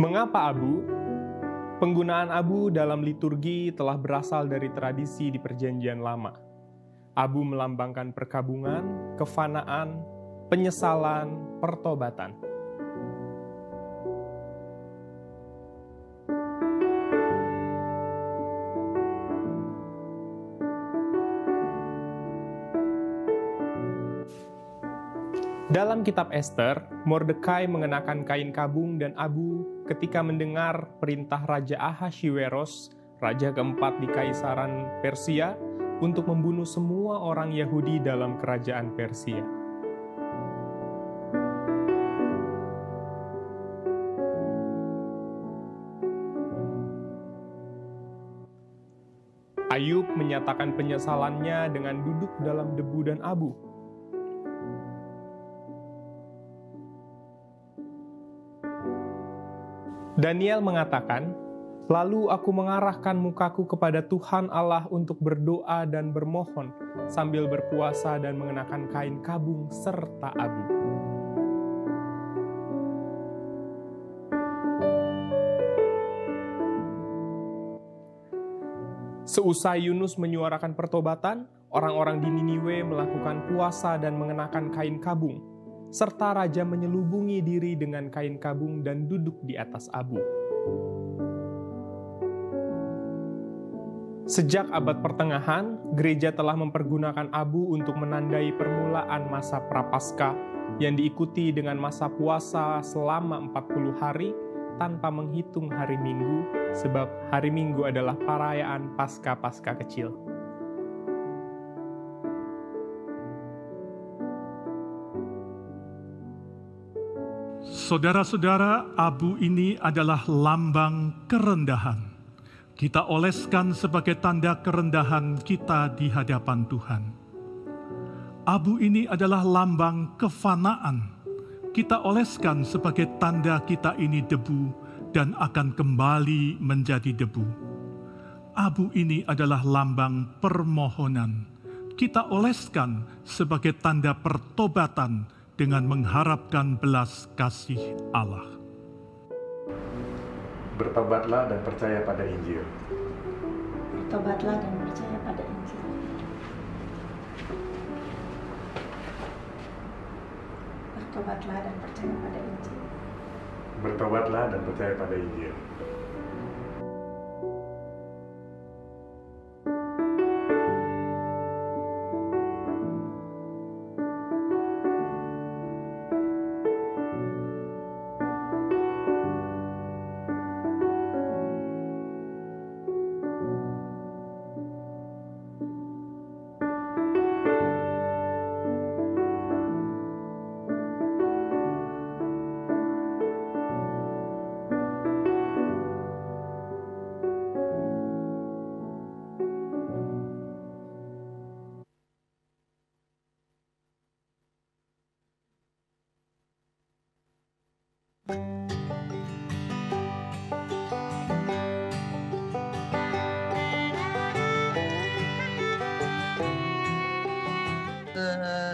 Mengapa abu? Penggunaan abu dalam liturgi telah berasal dari tradisi di Perjanjian Lama. Abu melambangkan perkabungan, kefanaan, penyesalan, pertobatan. Dalam kitab Ester, Mordekai mengenakan kain kabung dan abu ketika mendengar perintah Raja Ahaswiweros, raja keempat di Kaisaran Persia, untuk membunuh semua orang Yahudi dalam kerajaan Persia. Ayub menyatakan penyesalannya dengan duduk dalam debu dan abu. Daniel mengatakan, "Lalu aku mengarahkan mukaku kepada Tuhan Allah untuk berdoa dan bermohon, sambil berpuasa dan mengenakan kain kabung serta abu." Seusai Yunus menyuarakan pertobatan, orang-orang di Niniwe melakukan puasa dan mengenakan kain kabung, serta raja menyelubungi diri dengan kain kabung dan duduk di atas abu. Sejak abad pertengahan, gereja telah mempergunakan abu untuk menandai permulaan masa Prapaskah yang diikuti dengan masa puasa selama 40 hari tanpa menghitung hari Minggu, sebab hari Minggu adalah perayaan Paskah-Paskah kecil. Saudara-saudara, abu ini adalah lambang kerendahan. Kita oleskan sebagai tanda kerendahan kita di hadapan Tuhan. Abu ini adalah lambang kefanaan. Kita oleskan sebagai tanda kita ini debu dan akan kembali menjadi debu. Abu ini adalah lambang permohonan. Kita oleskan sebagai tanda pertobatan dengan mengharapkan belas kasih Allah. Bertobatlah dan percaya pada Injil. Bertobatlah dan percaya pada Injil. Bertobatlah dan percaya pada Injil. Bertobatlah dan percaya pada Injil.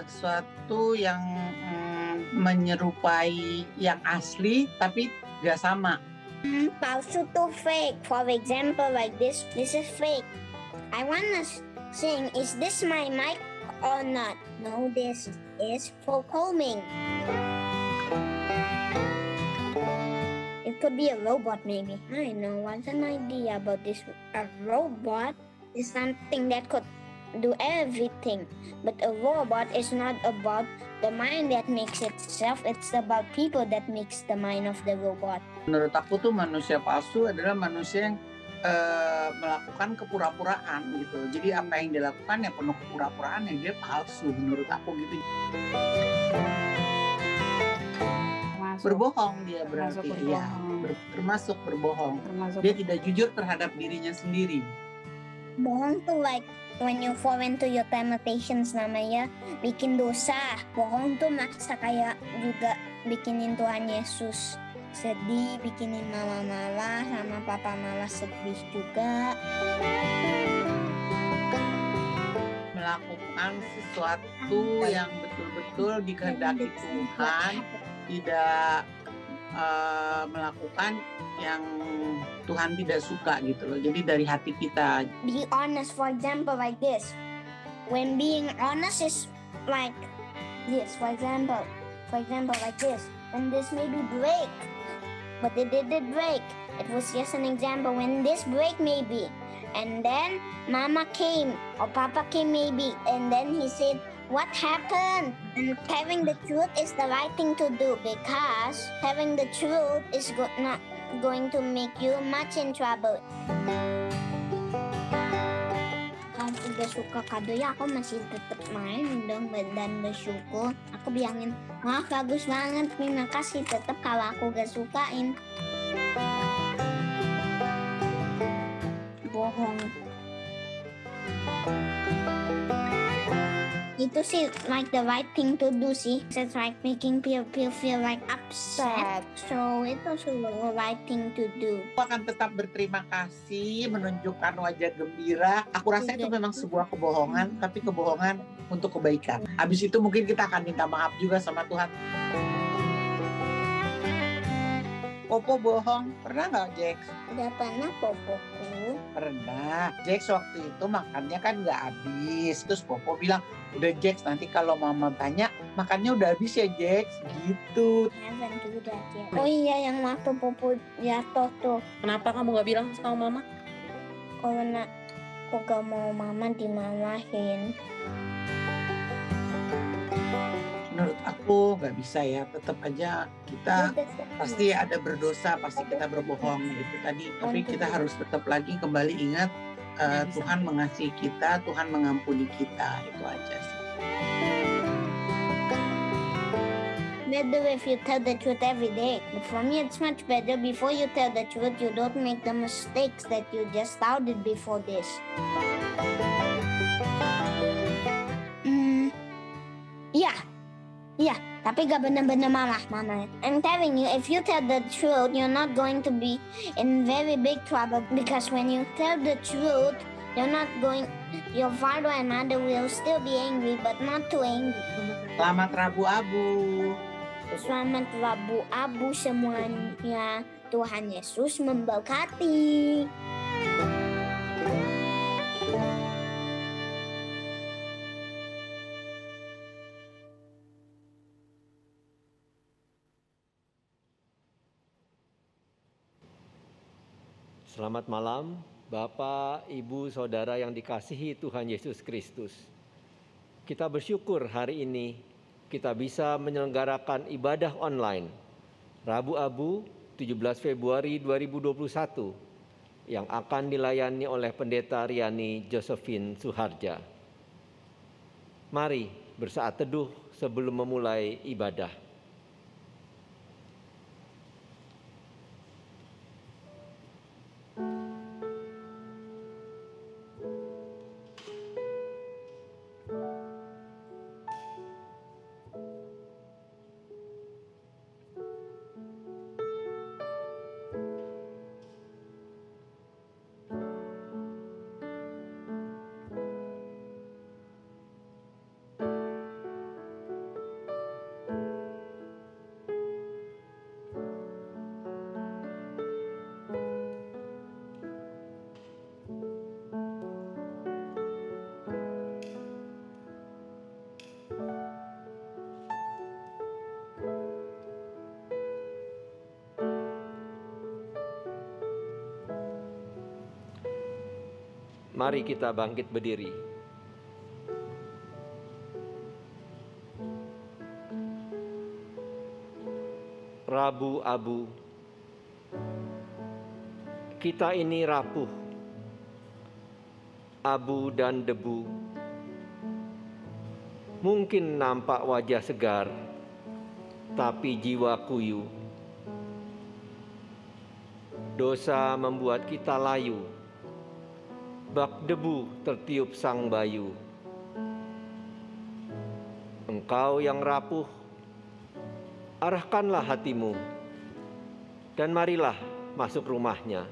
Sesuatu yang menyerupai yang asli tapi gak sama. Palsu to fake. For example, like this is fake. I wanna sing, is this my mic or not? No, this is vocoming. It could be a robot maybe. I know what's an idea about this. A robot is something that could do everything, but a robot is not about the mind that makes itself, it's about people that makes the mind of the robot. Menurut aku tuh manusia palsu adalah manusia yang melakukan kepura-puraan gitu. Jadi apa yang dilakukan ya penuh kepura-puraan, ya dia palsu menurut aku gitu. Berbohong dia berarti ya, termasuk berbohong. Dia tidak jujur terhadap dirinya sendiri. Bohong tuh like when you fall into your temptations namanya bikin dosa. Bohong tuh maksa kayak juga bikinin Tuhan Yesus sedih, bikinin mama malah sama papa malah sedih juga. Melakukan sesuatu yang betul-betul dikehendaki Tuhan, tidak melakukan yang Tuhan tidak suka gitu loh. Jadi dari hati kita. Be honest, for example, like this. When being honest is like this, for example, like this. When this maybe break, but it didn't break. It was just an example. When this break maybe, and then Mama came or Papa came maybe, and then he said, "What happened?" And telling the truth is the right thing to do, because telling the truth is not going to make you much in trouble. Kalau udah suka kado ya, aku masih tetap main dong dan bersyukur. Aku bilangin, wah bagus banget, terima kasih. Tetap kalau aku gak sukain, bohong. Itu sih like the right thing to do sih. It's like making people feel like upset. So itu the right thing to do. Aku akan tetap berterima kasih, menunjukkan wajah gembira. Aku rasa itu memang sebuah kebohongan, tapi kebohongan untuk kebaikan. Habis itu mungkin kita akan minta maaf juga sama Tuhan. Popo bohong, pernah nggak Jax? Udah pernah Popoku. Pernah. Jax waktu itu makannya kan nggak habis. Terus Popo bilang, udah Jax, nanti kalau Mama tanya, makannya udah habis ya Jax? Gitu. Haven't do that yet. Oh iya, yang waktu Popo jatuh tuh. Kenapa kamu gak bilang sama Mama? Karena aku gak mau Mama dimarahin. Menurut aku nggak bisa ya, tetap aja kita pasti ada berdosa, pasti kita berbohong gitu tadi. Tapi kita harus tetap lagi kembali ingat Tuhan mengasihi kita, Tuhan mengampuni kita, itu aja sih. Better if you tell the truth every day. But for me, it's much better before you tell the truth, you don't make the mistakes that you just started before this. Yeah, tapi gak benar-benar marah Mama. I'm telling you, if you tell the truth, you're not going to be in very big trouble, because when you tell the truth, your father and mother will still be angry, but not too angry. Selamat Rabu Abu. Selamat Rabu Abu semuanya. Tuhan Yesus memberkati. Selamat malam, Bapak, Ibu, Saudara yang dikasihi Tuhan Yesus Kristus. Kita bersyukur hari ini kita bisa menyelenggarakan ibadah online Rabu Abu 17 Februari 2021 yang akan dilayani oleh Pendeta Riani Josephine Suharja. Mari bersaat teduh sebelum memulai ibadah. Mari kita bangkit berdiri. Rabu Abu, kita ini rapuh, abu dan debu. Mungkin nampak wajah segar, tapi jiwa kuyu. Dosa membuat kita layu, bak debu tertiup sang bayu. Engkau yang rapuh, arahkanlah hatimu, dan marilah masuk rumahnya.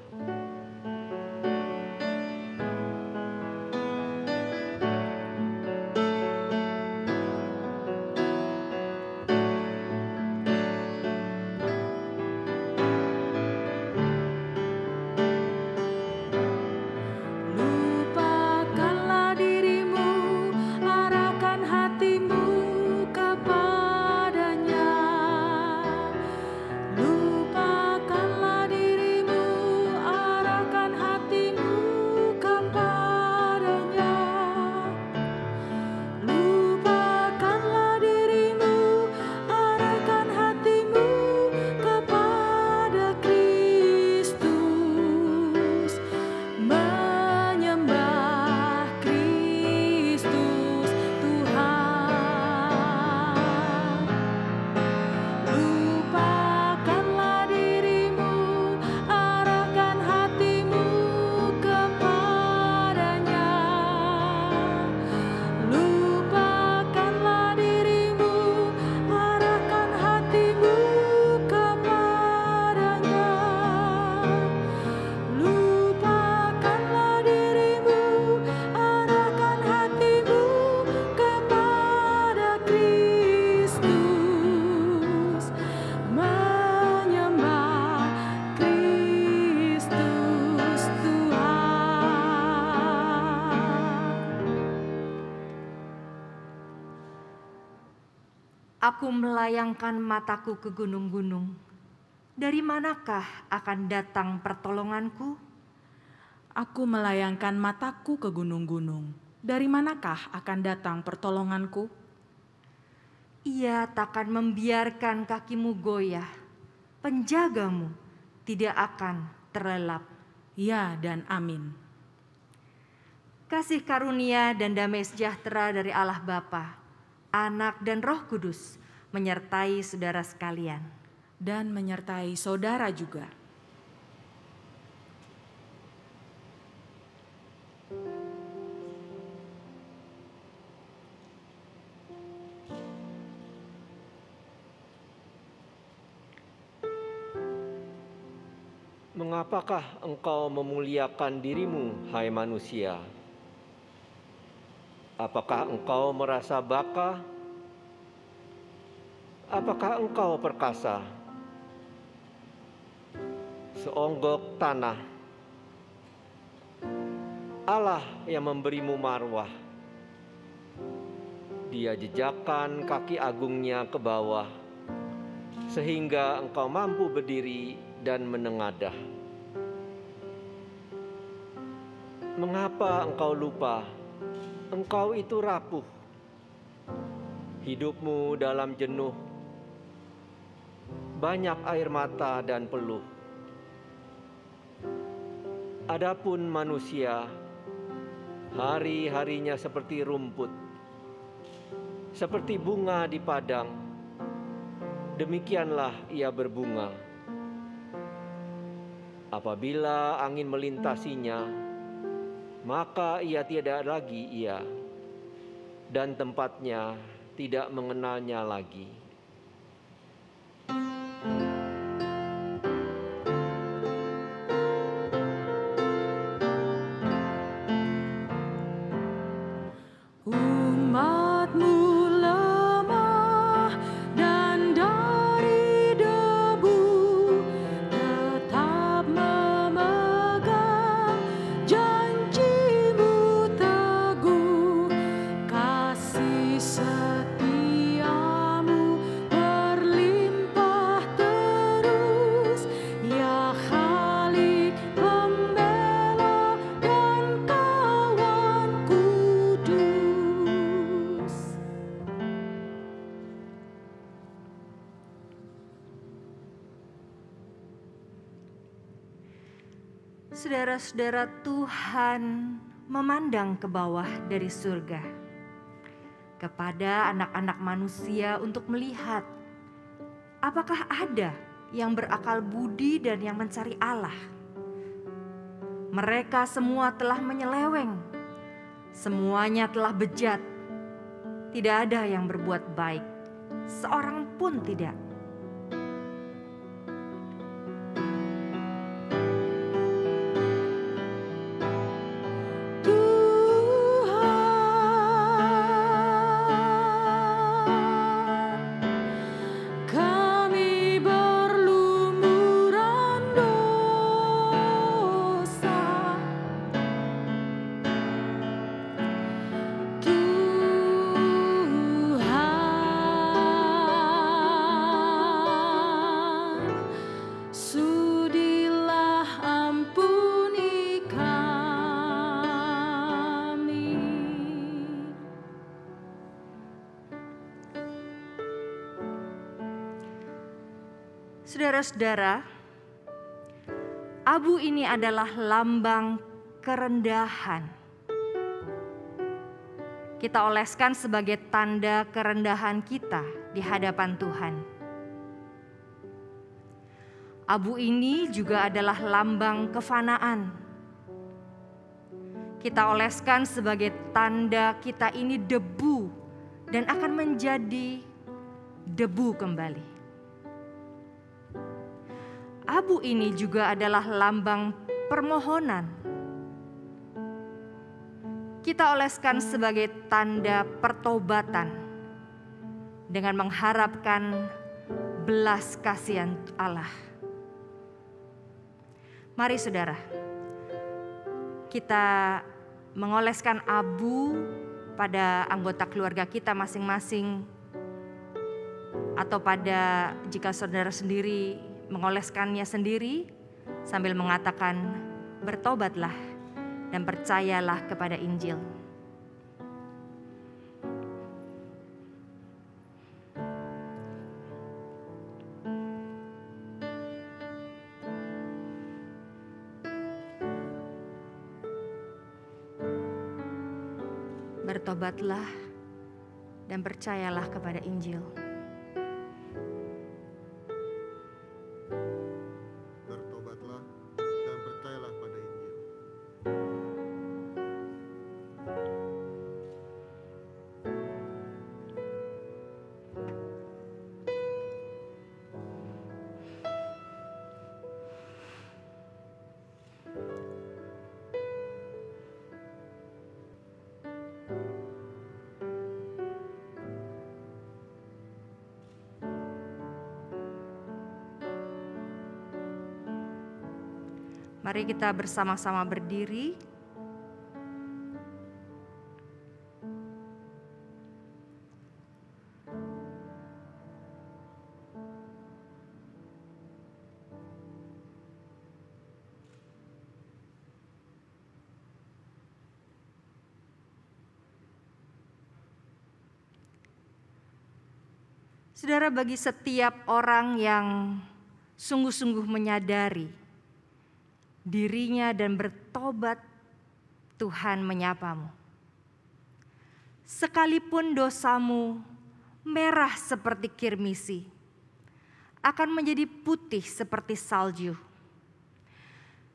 Aku melayangkan mataku ke gunung-gunung. Dari manakah akan datang pertolonganku? Aku melayangkan mataku ke gunung-gunung. Dari manakah akan datang pertolonganku? Ia takkan membiarkan kakimu goyah. Penjagamu tidak akan terlelap. Ya dan amin. Kasih karunia dan damai sejahtera dari Allah Bapa, Anak dan Roh Kudus menyertai saudara sekalian. Dan menyertai saudara juga. Mengapakah engkau memuliakan dirimu, hai manusia? Apakah engkau merasa baka? Apakah engkau perkasa? Seonggok tanah, Allah yang memberimu marwah. Dia jejakkan kaki agungnya ke bawah, sehingga engkau mampu berdiri dan menengadah. Mengapa engkau lupa? Engkau itu rapuh. Hidupmu dalam jenuh, banyak air mata dan peluh. Adapun manusia, hari-harinya seperti rumput, seperti bunga di padang, demikianlah ia berbunga. Apabila angin melintasinya, maka ia tidak lagi ia, dan tempatnya tidak mengenalnya lagi. Saudara-saudara, Tuhan memandang ke bawah dari surga kepada anak-anak manusia untuk melihat apakah ada yang berakal budi dan yang mencari Allah. Mereka semua telah menyeleweng, semuanya telah bejat, tidak ada yang berbuat baik, seorang pun tidak. Saudara-saudara, abu ini adalah lambang kerendahan. Kita oleskan sebagai tanda kerendahan kita di hadapan Tuhan. Abu ini juga adalah lambang kefanaan. Kita oleskan sebagai tanda kita ini debu dan akan menjadi debu kembali. Abu ini juga adalah lambang permohonan. Kita oleskan sebagai tanda pertobatan dengan mengharapkan belas kasihan Allah. Mari saudara, kita mengoleskan abu pada anggota keluarga kita masing-masing atau pada jika saudara sendiri mengoleskannya sendiri sambil mengatakan, bertobatlah dan percayalah kepada Injil. Bertobatlah dan percayalah kepada Injil. Bertobatlah dan percayalah pada Injil. Mari kita bersama-sama berdiri. Saudara, bagi setiap orang yang sungguh-sungguh menyadari dirinya dan bertobat, Tuhan menyapamu. Sekalipun dosamu merah seperti kirmisi, akan menjadi putih seperti salju.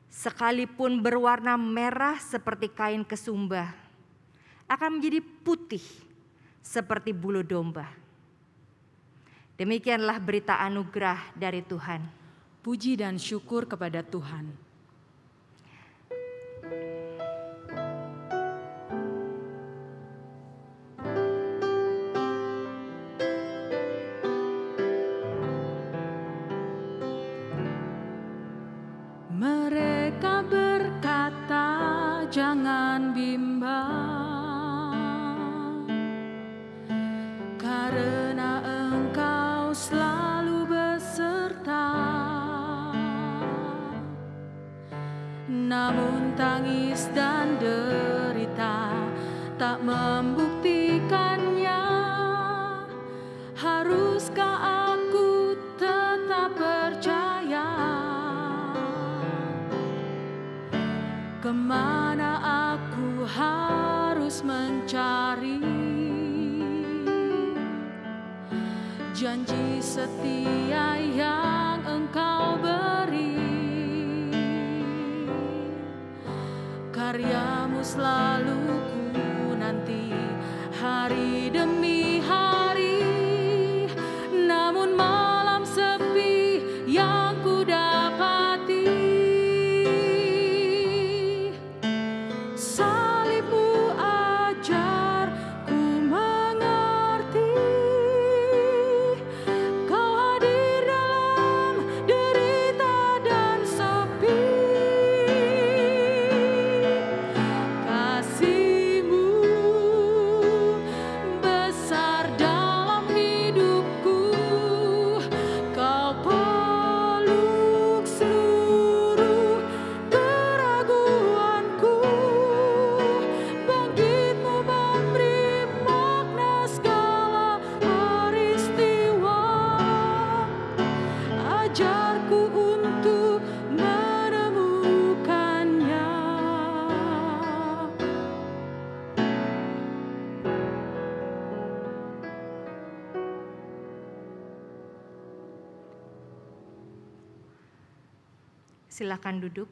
Sekalipun berwarna merah seperti kain kesumba, akan menjadi putih seperti bulu domba. Demikianlah berita anugerah dari Tuhan. Puji dan syukur kepada Tuhan. Mereka berkata, jangan bimbang, karena Engkau selalu beserta. Namun tangis dan derita tak membuktikannya. Haruskah aku tetap percaya? Kemana aku harus mencari janji setia yang Engkau beri? Karyamu selalu ku nanti hari demi hari, namun malam sepi yang ku dapati, salibmu ajar ku mengerti. Kau hadir dalam derita dan sepi. Kasih-Mu besar dalam hidupku. Kau peluk seluruh keraguanku. Bangkit-Mu memberi makna segala peristiwa. Ajarku untuk menemukannya. Silakan duduk.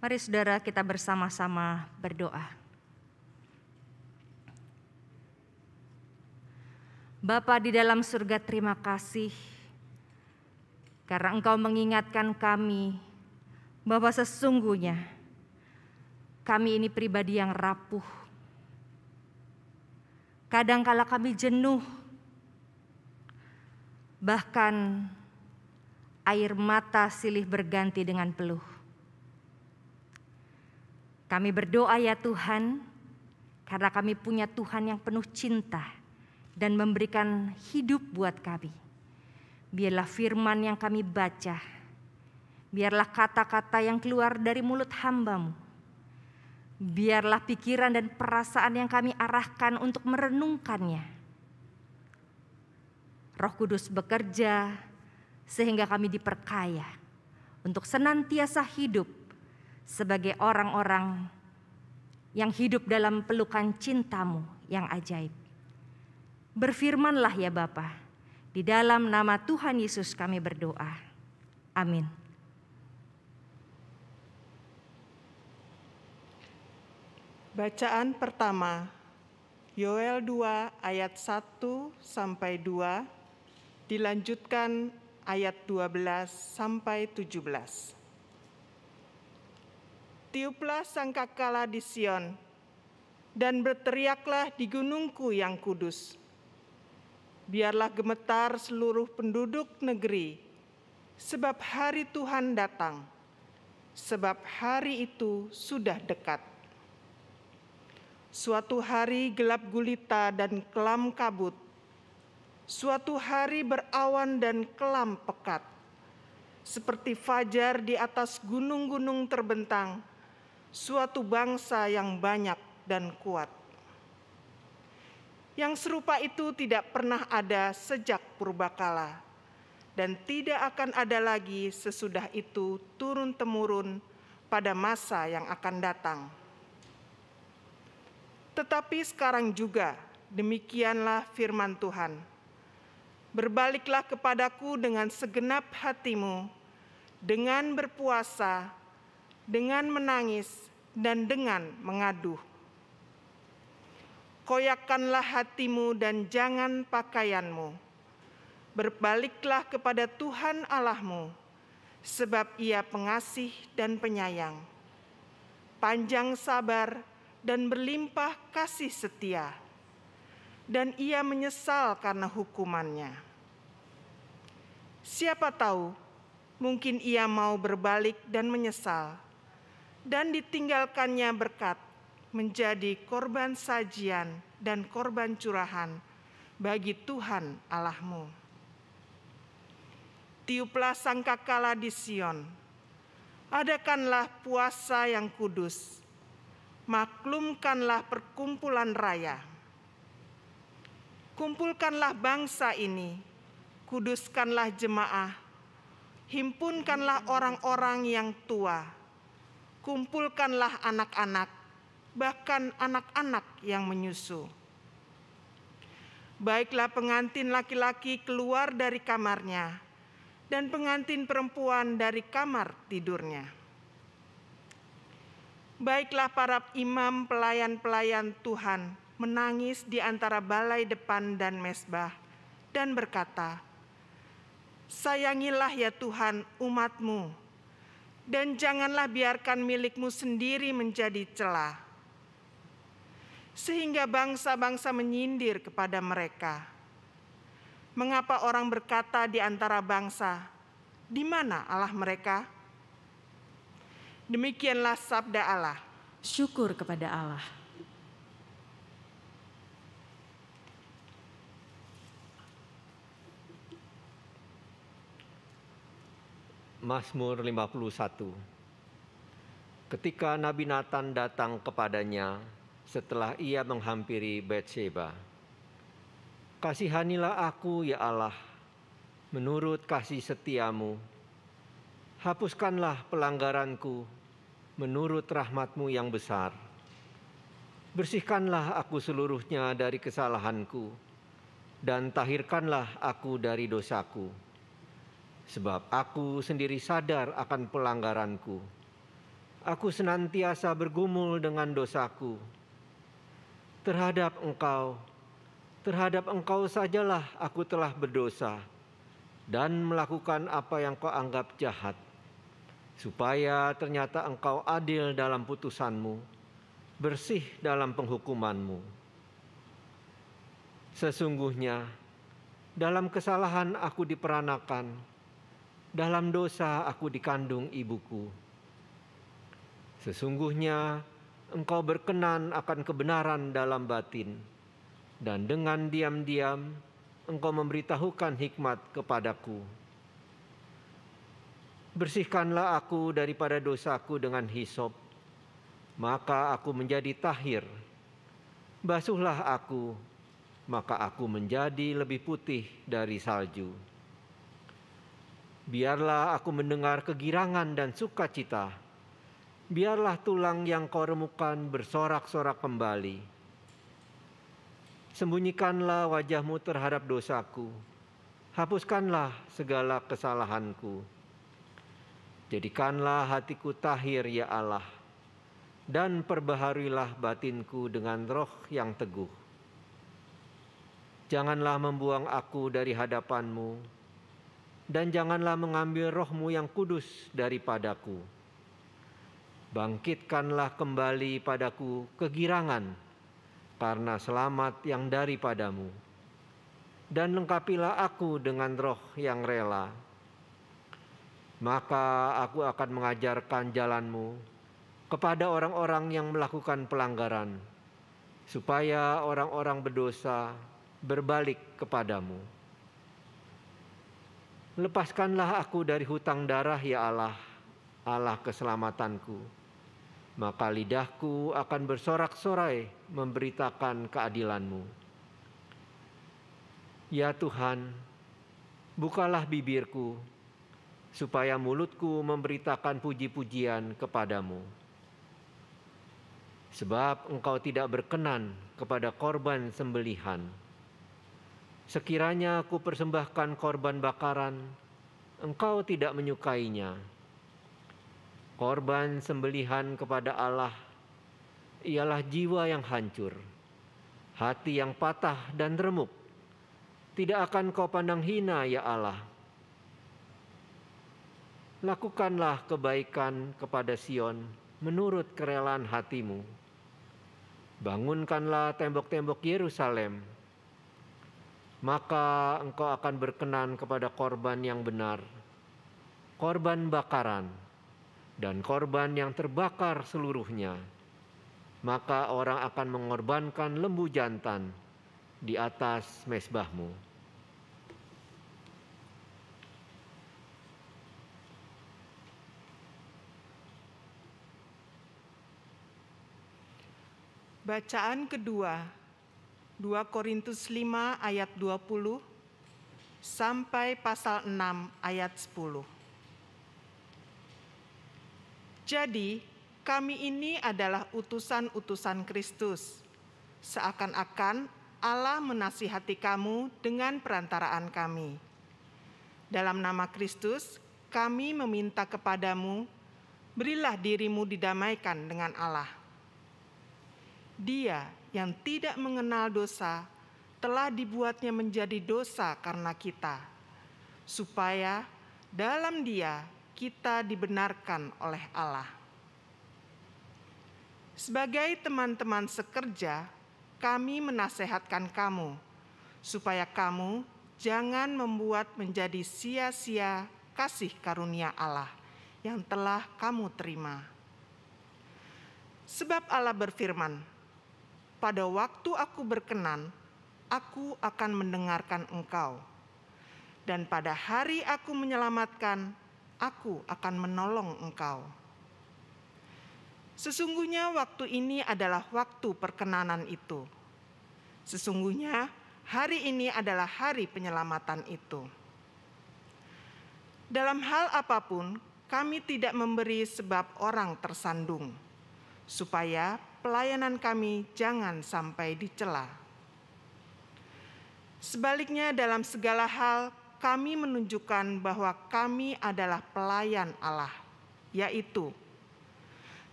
Mari saudara, kita bersama-sama berdoa. Bapa di dalam surga, terima kasih karena Engkau mengingatkan kami bahwa sesungguhnya kami ini pribadi yang rapuh. Kadangkala kami jenuh, bahkan air mata silih berganti dengan peluh. Kami berdoa ya Tuhan, karena kami punya Tuhan yang penuh cinta dan memberikan hidup buat kami. Biarlah firman yang kami baca, biarlah kata-kata yang keluar dari mulut hamba-Mu, biarlah pikiran dan perasaan yang kami arahkan untuk merenungkannya. Roh Kudus bekerja sehingga kami diperkaya untuk senantiasa hidup sebagai orang-orang yang hidup dalam pelukan cinta-Mu yang ajaib. Berfirmanlah ya Bapa, di dalam nama Tuhan Yesus kami berdoa. Amin. Bacaan pertama, Yoel 2 ayat 1-2, dilanjutkan ayat 12 sampai 17. Tiuplah sangkakala di Sion, dan berteriaklah di gunungku yang kudus. Biarlah gemetar seluruh penduduk negeri, sebab hari Tuhan datang, sebab hari itu sudah dekat. Suatu hari gelap gulita dan kelam kabut, suatu hari berawan dan kelam pekat, seperti fajar di atas gunung-gunung terbentang, suatu bangsa yang banyak dan kuat. Yang serupa itu tidak pernah ada sejak purbakala, dan tidak akan ada lagi sesudah itu turun-temurun pada masa yang akan datang. Tetapi sekarang juga demikianlah firman Tuhan. Berbaliklah kepadaku dengan segenap hatimu, dengan berpuasa, dengan menangis, dan dengan mengaduh. Koyakkanlah hatimu dan jangan pakaianmu. Berbaliklah kepada Tuhan Allahmu, sebab Ia pengasih dan penyayang, panjang sabar dan berlimpah kasih setia, dan Ia menyesal karena hukumannya. Siapa tahu, mungkin Ia mau berbalik dan menyesal, dan ditinggalkannya berkat menjadi korban sajian dan korban curahan bagi Tuhan Allahmu. Tiuplah sangkakala di Sion, adakanlah puasa yang kudus, maklumkanlah perkumpulan raya. Kumpulkanlah bangsa ini, kuduskanlah jemaah, himpunkanlah orang-orang yang tua, kumpulkanlah anak-anak, bahkan anak-anak yang menyusu. Baiklah pengantin laki-laki keluar dari kamarnya, dan pengantin perempuan dari kamar tidurnya. Baiklah para imam pelayan-pelayan Tuhan menangis di antara balai depan dan mezbah dan berkata, sayangilah ya Tuhan umat-Mu, dan janganlah biarkan milik-Mu sendiri menjadi celah, sehingga bangsa-bangsa menyindir kepada mereka. Mengapa orang berkata di antara bangsa, di mana Allah mereka? Demikianlah sabda Allah. Syukur kepada Allah. Mazmur 51. Ketika Nabi Nathan datang kepadanya setelah ia menghampiri Betsheba, kasihanilah aku ya Allah, menurut kasih setiamu. Hapuskanlah pelanggaranku menurut rahmat-Mu yang besar. Bersihkanlah aku seluruhnya dari kesalahanku, dan tahirkanlah aku dari dosaku. Sebab aku sendiri sadar akan pelanggaranku. Aku senantiasa bergumul dengan dosaku. Terhadap Engkau sajalah aku telah berdosa dan melakukan apa yang Kau anggap jahat, supaya ternyata Engkau adil dalam putusan-Mu, bersih dalam penghukuman-Mu. Sesungguhnya dalam kesalahan aku diperanakan, dalam dosa aku dikandung ibuku. Sesungguhnya Engkau berkenan akan kebenaran dalam batin, dan dengan diam-diam Engkau memberitahukan hikmat kepadaku. Bersihkanlah aku daripada dosaku dengan hisop, maka aku menjadi tahir. Basuhlah aku, maka aku menjadi lebih putih dari salju. Biarlah aku mendengar kegirangan dan sukacita. Biarlah tulang yang kau remukan bersorak-sorak kembali. Sembunyikanlah wajahmu terhadap dosaku. Hapuskanlah segala kesalahanku. Jadikanlah hatiku tahir, ya Allah, dan perbaharuilah batinku dengan roh yang teguh. Janganlah membuang aku dari hadapan-Mu, dan janganlah mengambil roh-Mu yang kudus daripadaku. Bangkitkanlah kembali padaku kegirangan karena selamat yang daripadamu, dan lengkapilah aku dengan roh yang rela. Maka aku akan mengajarkan jalan-Mu kepada orang-orang yang melakukan pelanggaran, supaya orang-orang berdosa berbalik kepadamu. Lepaskanlah aku dari hutang darah, ya Allah, Allah keselamatanku. Maka lidahku akan bersorak-sorai memberitakan keadilan-Mu. Ya Tuhan, bukalah bibirku, supaya mulutku memberitakan puji-pujian kepadamu. Sebab Engkau tidak berkenan kepada korban sembelihan. Sekiranya aku persembahkan korban bakaran, Engkau tidak menyukainya. Korban sembelihan kepada Allah ialah jiwa yang hancur, hati yang patah dan remuk. Tidak akan Kau pandang hina, ya Allah. Lakukanlah kebaikan kepada Sion menurut kerelaan hati-Mu. Bangunkanlah tembok-tembok Yerusalem. Maka Engkau akan berkenan kepada korban yang benar, korban bakaran, dan korban yang terbakar seluruhnya. Maka orang akan mengorbankan lembu jantan di atas mezbah-Mu. Bacaan kedua, 2 Korintus 5 ayat 20 sampai pasal 6 ayat 10. Jadi, kami ini adalah utusan-utusan Kristus, seakan-akan Allah menasihati kamu dengan perantaraan kami. Dalam nama Kristus, kami meminta kepadamu, berilah dirimu didamaikan dengan Allah. Dia yang tidak mengenal dosa telah dibuatnya menjadi dosa karena kita, supaya dalam Dia kita dibenarkan oleh Allah. Sebagai teman-teman sekerja, kami menasehatkan kamu, supaya kamu jangan membuat menjadi sia-sia kasih karunia Allah yang telah kamu terima. Sebab Allah berfirman, pada waktu aku berkenan, aku akan mendengarkan engkau. Dan pada hari aku menyelamatkan, aku akan menolong engkau. Sesungguhnya waktu ini adalah waktu perkenanan itu. Sesungguhnya hari ini adalah hari penyelamatan itu. Dalam hal apapun, kami tidak memberi sebab orang tersandung, supaya pelayanan kami jangan sampai dicela. Sebaliknya, dalam segala hal kami menunjukkan bahwa kami adalah pelayan Allah, yaitu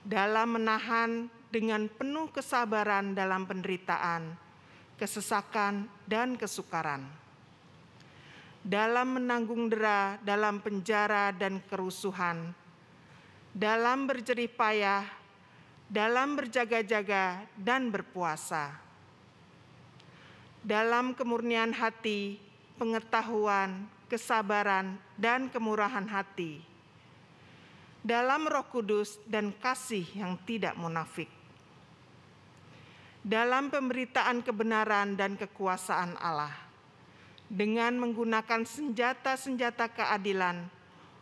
dalam menahan dengan penuh kesabaran dalam penderitaan, kesesakan, dan kesukaran, dalam menanggung dera dalam penjara dan kerusuhan, dalam berjerih payah, dalam berjaga-jaga dan berpuasa, dalam kemurnian hati, pengetahuan, kesabaran, dan kemurahan hati, dalam Roh Kudus dan kasih yang tidak munafik. dalam pemberitaan kebenaran dan kekuasaan Allah, dengan menggunakan senjata-senjata keadilan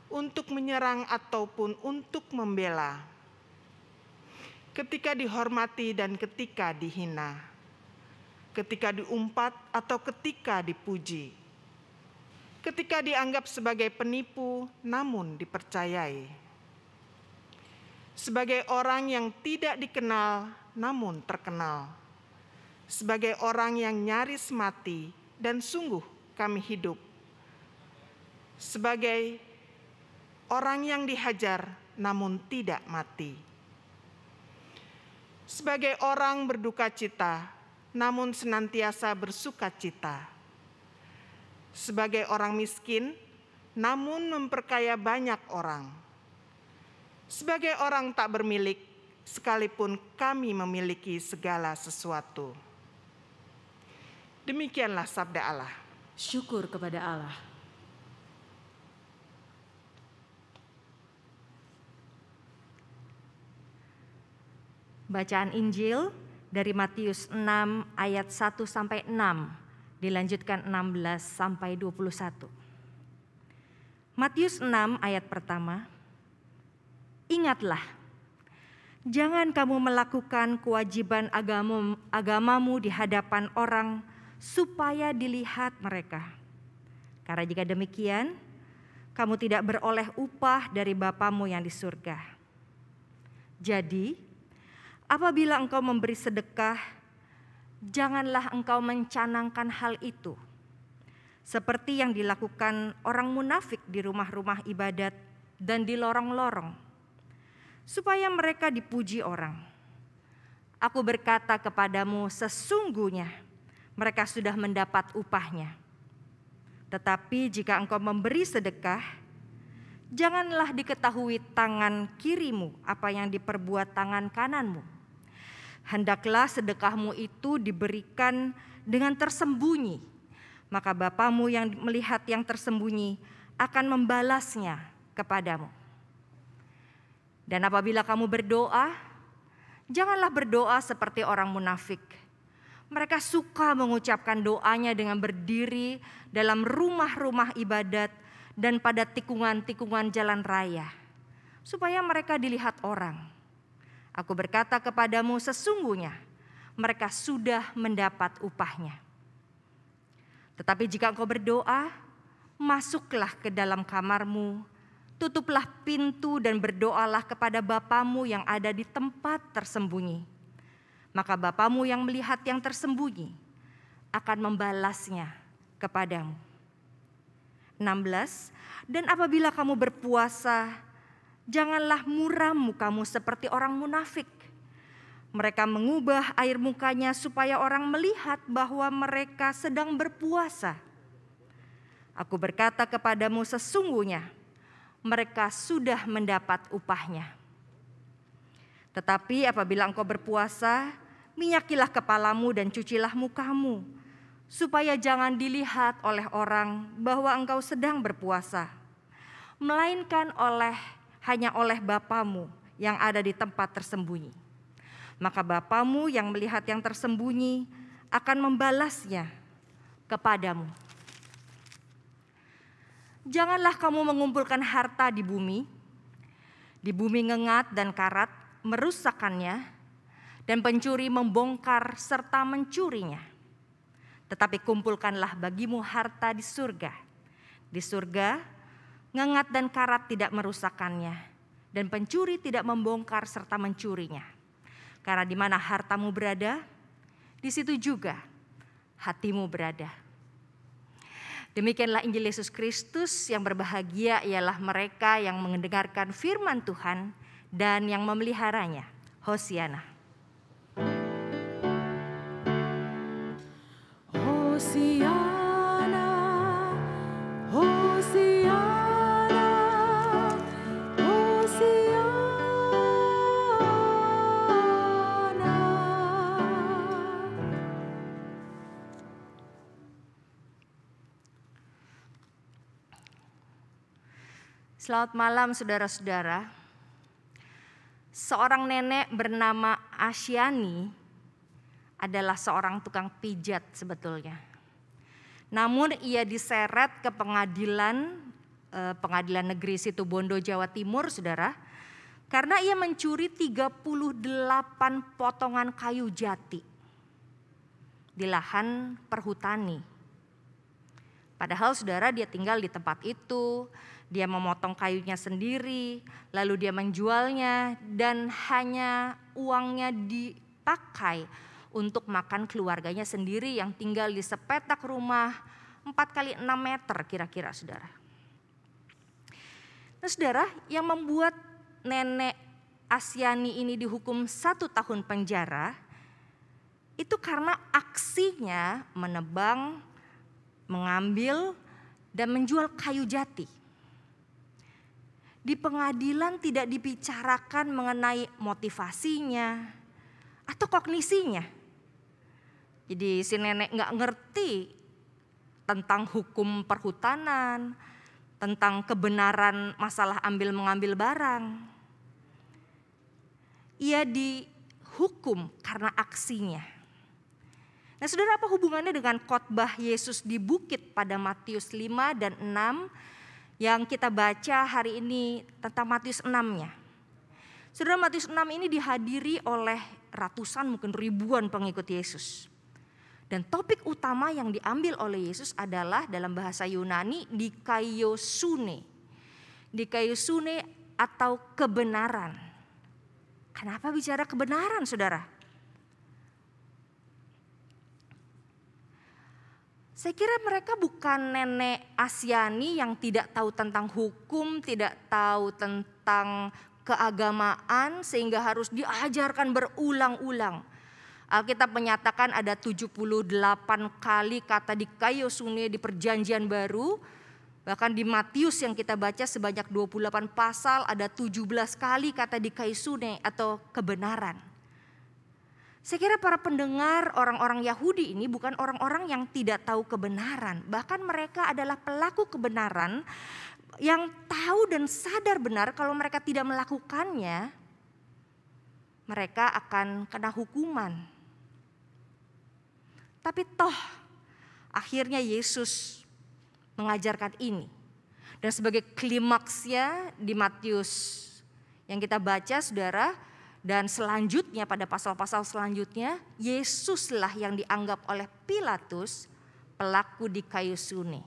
untuk menyerang ataupun untuk membela, ketika dihormati dan ketika dihina, ketika diumpat atau ketika dipuji, ketika dianggap sebagai penipu namun dipercayai, sebagai orang yang tidak dikenal namun terkenal, sebagai orang yang nyaris mati dan sungguh kami hidup, sebagai orang yang dihajar namun tidak mati, sebagai orang berduka cita namun senantiasa bersuka cita, sebagai orang miskin namun memperkaya banyak orang, sebagai orang tak bermilik sekalipun kami memiliki segala sesuatu. Demikianlah sabda Allah. Syukur kepada Allah. Bacaan Injil dari Matius 6 ayat 1 sampai 6, dilanjutkan 16 sampai 21. Matius 6 ayat pertama. Ingatlah, jangan kamu melakukan kewajiban agamamu di hadapan orang supaya dilihat mereka. Karena jika demikian, kamu tidak beroleh upah dari Bapamu yang di surga. Jadi, apabila engkau memberi sedekah, janganlah engkau mencanangkan hal itu, seperti yang dilakukan orang munafik di rumah-rumah ibadat dan di lorong-lorong, supaya mereka dipuji orang. Aku berkata kepadamu, sesungguhnya mereka sudah mendapat upahnya. Tetapi jika engkau memberi sedekah, janganlah diketahui tangan kirimu apa yang diperbuat tangan kananmu. Hendaklah sedekahmu itu diberikan dengan tersembunyi, maka Bapamu yang melihat yang tersembunyi akan membalasnya kepadamu. Dan apabila kamu berdoa, janganlah berdoa seperti orang munafik. Mereka suka mengucapkan doanya dengan berdiri dalam rumah-rumah ibadat dan pada tikungan-tikungan jalan raya, supaya mereka dilihat orang. Aku berkata kepadamu, sesungguhnya mereka sudah mendapat upahnya. Tetapi jika engkau berdoa, masuklah ke dalam kamarmu, tutuplah pintu dan berdoalah kepada Bapamu yang ada di tempat tersembunyi. Maka Bapamu yang melihat yang tersembunyi akan membalasnya kepadamu. 16. Dan apabila kamu berpuasa, janganlah muram mukamu seperti orang munafik. Mereka mengubah air mukanya supaya orang melihat bahwa mereka sedang berpuasa. Aku berkata kepadamu, sesungguhnya mereka sudah mendapat upahnya. Tetapi apabila engkau berpuasa, minyakilah kepalamu dan cucilah mukamu, supaya jangan dilihat oleh orang bahwa engkau sedang berpuasa, melainkan hanya oleh Bapamu yang ada di tempat tersembunyi. Maka Bapamu yang melihat yang tersembunyi akan membalasnya kepadamu. Janganlah kamu mengumpulkan harta di bumi ngengat dan karat merusakkannya, dan pencuri membongkar serta mencurinya. Tetapi kumpulkanlah bagimu harta di surga. Di surga, ngengat dan karat tidak merusakkannya, dan pencuri tidak membongkar serta mencurinya. Karena di mana hartamu berada, di situ juga hatimu berada. Demikianlah Injil Yesus Kristus. Yang berbahagia ialah mereka yang mendengarkan firman Tuhan dan yang memeliharanya. Hosiana. Hosiana, Hosiana, Hosiana. Selamat malam saudara-saudara. Seorang nenek bernama Asyani adalah seorang tukang pijat sebetulnya. Namun ia diseret ke pengadilan negeri Situbondo, Jawa Timur, saudara. Karena ia mencuri 38 potongan kayu jati di lahan perhutani. Padahal saudara dia tinggal di tempat itu, dia memotong kayunya sendiri, lalu dia menjualnya dan hanya uangnya dipakai untuk makan keluarganya sendiri yang tinggal di sepetak rumah 4x6 meter kira-kira, saudara. Nah, saudara, yang membuat nenek Asyani ini dihukum 1 tahun penjara itu karena aksinya menebang, mengambil, dan menjual kayu jati. Di pengadilan tidak dibicarakan mengenai motivasinya atau kognisinya. Jadi si nenek gak ngerti tentang hukum perhutanan, tentang kebenaran masalah ambil mengambil barang. Ia dihukum karena aksinya. Nah, saudara, apa hubungannya dengan khotbah Yesus di bukit pada Matius 5 dan 6 yang kita baca hari ini tentang Matius 6-nya? Saudara, Matius 6 ini dihadiri oleh ratusan mungkin ribuan pengikut Yesus. Dan topik utama yang diambil oleh Yesus adalah dalam bahasa Yunani dikaiosune. Dikaiosune atau kebenaran. Kenapa bicara kebenaran, saudara? Saya kira mereka bukan nenek Asyani yang tidak tahu tentang hukum, tidak tahu tentang keagamaan sehingga harus diajarkan berulang-ulang. Alkitab menyatakan ada 78 kali kata dikaiosune di Perjanjian Baru. Bahkan di Matius yang kita baca sebanyak 28 pasal ada 17 kali kata dikaiosune atau kebenaran. Saya kira para pendengar orang-orang Yahudi ini bukan orang-orang yang tidak tahu kebenaran. Bahkan mereka adalah pelaku kebenaran yang tahu dan sadar benar kalau mereka tidak melakukannya, mereka akan kena hukuman. Tapi toh akhirnya Yesus mengajarkan ini. Dan sebagai klimaksnya di Matius yang kita baca, saudara, dan selanjutnya pada pasal-pasal selanjutnya, Yesuslah yang dianggap oleh Pilatus pelaku dikaiosune.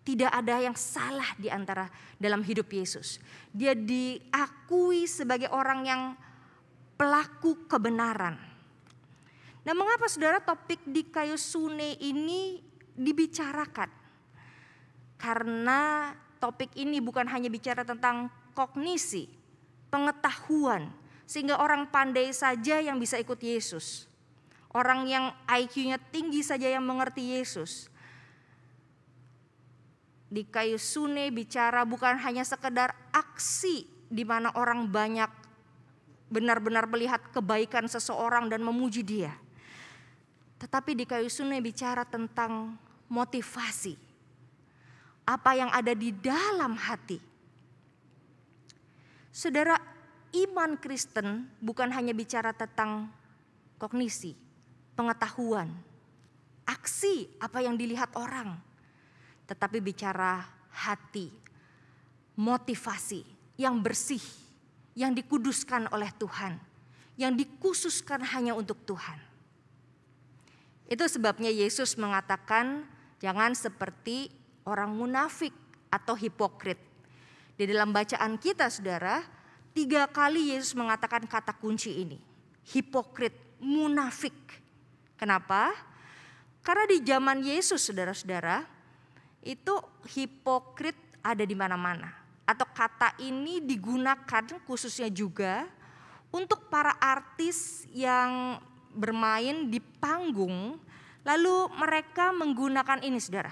Tidak ada yang salah di antara dalam hidup Yesus. Dia diakui sebagai orang yang pelaku kebenaran. Nah, mengapa saudara topik dikaiosune ini dibicarakan? Karena topik ini bukan hanya bicara tentang kognisi, pengetahuan, sehingga orang pandai saja yang bisa ikut Yesus. Orang yang IQ-nya tinggi saja yang mengerti Yesus. Dikaiosune bicara bukan hanya sekedar aksi di mana orang banyak benar-benar melihat kebaikan seseorang dan memuji dia. Tetapi dikaiosune bicara tentang motivasi. Apa yang ada di dalam hati. Saudara, iman Kristen bukan hanya bicara tentang kognisi, pengetahuan, aksi apa yang dilihat orang. Tetapi bicara hati, motivasi yang bersih, yang dikuduskan oleh Tuhan, yang dikhususkan hanya untuk Tuhan. Itu sebabnya Yesus mengatakan jangan seperti orang munafik atau hipokrit. Di dalam bacaan kita, saudara, 3 kali Yesus mengatakan kata kunci ini. Hipokrit, munafik. Kenapa? Karena di zaman Yesus, saudara-saudara, itu hipokrit ada di mana-mana. Atau kata ini digunakan khususnya juga untuk para artis yang bermain di panggung, lalu mereka menggunakan ini, saudara.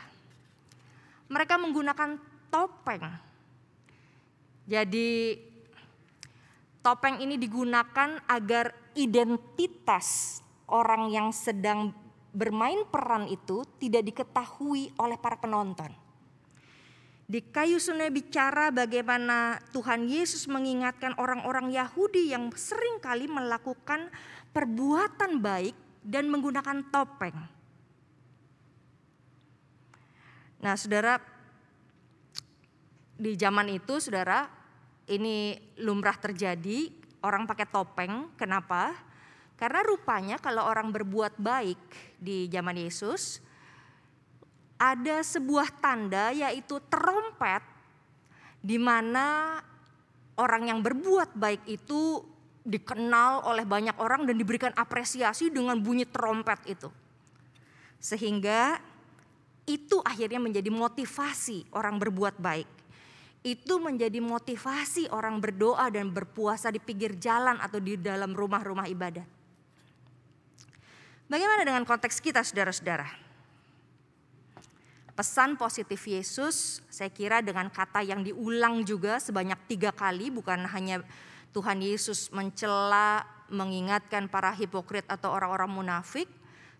Mereka menggunakan topeng. Jadi topeng ini digunakan agar identitas orang yang sedang bermain peran itu tidak diketahui oleh para penonton. Dikaiosune bicara bagaimana Tuhan Yesus mengingatkan orang-orang Yahudi yang sering kali melakukan perbuatan baik dan menggunakan topeng. Nah, saudara, di zaman itu, saudara, ini lumrah terjadi, orang pakai topeng. Kenapa? Karena rupanya kalau orang berbuat baik di zaman Yesus, ada sebuah tanda yaitu terompet, di mana orang yang berbuat baik itu dikenal oleh banyak orang dan diberikan apresiasi dengan bunyi terompet itu. Sehingga itu akhirnya menjadi motivasi orang berbuat baik. Itu menjadi motivasi orang berdoa dan berpuasa di pinggir jalan atau di dalam rumah-rumah ibadat. Bagaimana dengan konteks kita, saudara-saudara? Pesan positif Yesus, saya kira dengan kata yang diulang juga sebanyak 3 kali, bukan hanya Tuhan Yesus mencela, mengingatkan para hipokrit atau orang-orang munafik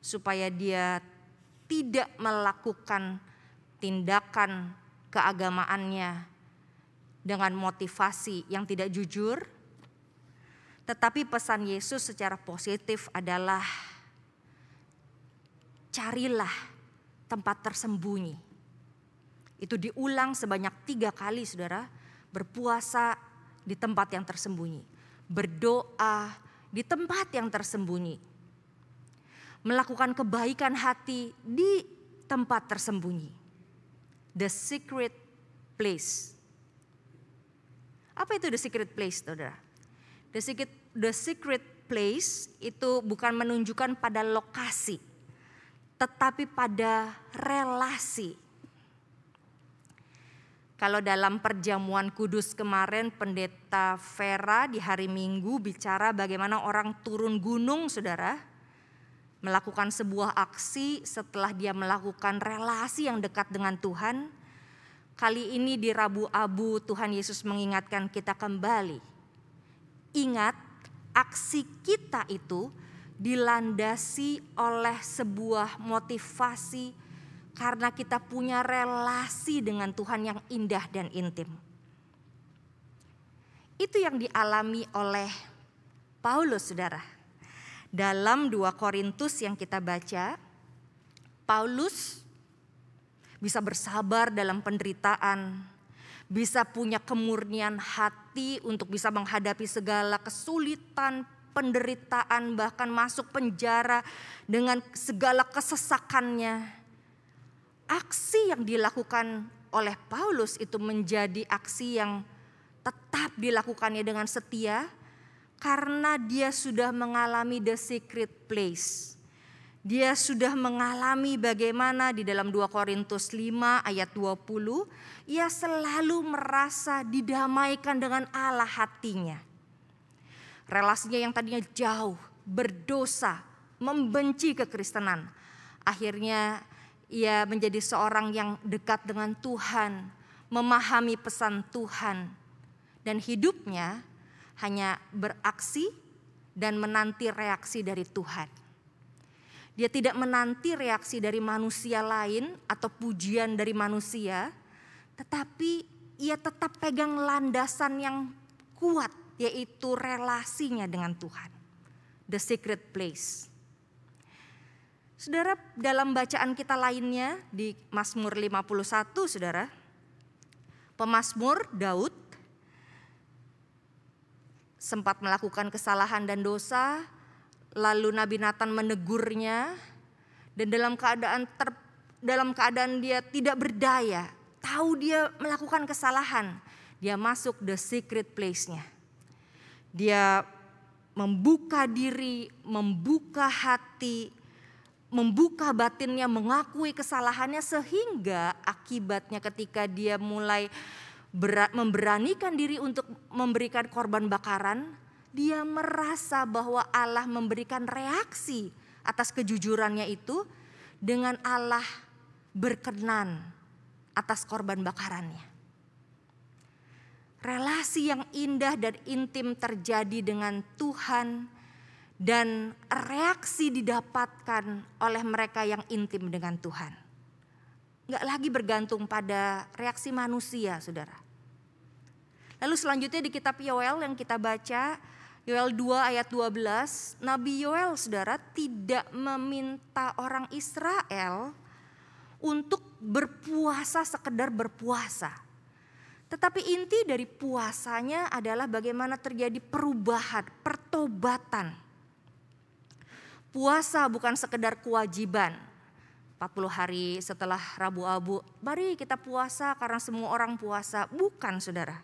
supaya dia tidak melakukan tindakan keagamaannya dengan motivasi yang tidak jujur. Tetapi pesan Yesus secara positif adalah carilah tempat tersembunyi. Itu diulang sebanyak 3 kali, saudara. Berpuasa di tempat yang tersembunyi, berdoa di tempat yang tersembunyi, melakukan kebaikan hati di tempat tersembunyi. The secret place. Apa itu the secret place, saudara? The secret place itu bukan menunjukkan pada lokasi, tetapi pada relasi. Kalau dalam perjamuan kudus kemarin, Pendeta Vera di hari Minggu bicara bagaimana orang turun gunung, saudara, melakukan sebuah aksi setelah dia melakukan relasi yang dekat dengan Tuhan. Kali ini di Rabu Abu Tuhan Yesus mengingatkan kita kembali. Ingat, aksi kita itu dilandasi oleh sebuah motivasi karena kita punya relasi dengan Tuhan yang indah dan intim. Itu yang dialami oleh Paulus, saudara. Dalam 2 Korintus yang kita baca, Paulus bisa bersabar dalam penderitaan, bisa punya kemurnian hati untuk bisa menghadapi segala kesulitan, penderitaan, bahkan masuk penjara dengan segala kesesakannya. Aksi yang dilakukan oleh Paulus itu menjadi aksi yang tetap dilakukannya dengan setia karena dia sudah mengalami the secret place. Dia sudah mengalami bagaimana di dalam 2 Korintus 5 ayat 20, ia selalu merasa didamaikan dengan Allah hatinya. Relasinya yang tadinya jauh, berdosa, membenci kekristenan, akhirnya ia menjadi seorang yang dekat dengan Tuhan, memahami pesan Tuhan, dan hidupnya hanya beraksi dan menanti reaksi dari Tuhan. Dia tidak menanti reaksi dari manusia lain atau pujian dari manusia, tetapi ia tetap pegang landasan yang kuat, yaitu relasinya dengan Tuhan. The secret place. Saudara, dalam bacaan kita lainnya di Mazmur 51, saudara, pemazmur Daud sempat melakukan kesalahan dan dosa, lalu Nabi Nathan menegurnya, dan dalam keadaan dia tidak berdaya, tahu dia melakukan kesalahan, dia masuk the secret place-nya. Dia membuka diri, membuka hati, membuka batinnya, mengakui kesalahannya, sehingga akibatnya ketika dia mulai memberanikan diri untuk memberikan korban bakaran, dia merasa bahwa Allah memberikan reaksi atas kejujurannya itu dengan Allah berkenan atas korban bakarannya. Relasi yang indah dan intim terjadi dengan Tuhan dan reaksi didapatkan oleh mereka yang intim dengan Tuhan. Enggak lagi bergantung pada reaksi manusia, saudara. Lalu selanjutnya di kitab Yoel yang kita baca, Yoel 2 ayat 12, Nabi Yoel saudara tidak meminta orang Israel untuk berpuasa sekedar berpuasa. Tetapi inti dari puasanya adalah bagaimana terjadi perubahan, pertobatan. Puasa bukan sekedar kewajiban. 40 hari setelah Rabu Abu, mari kita puasa karena semua orang puasa. Bukan saudara.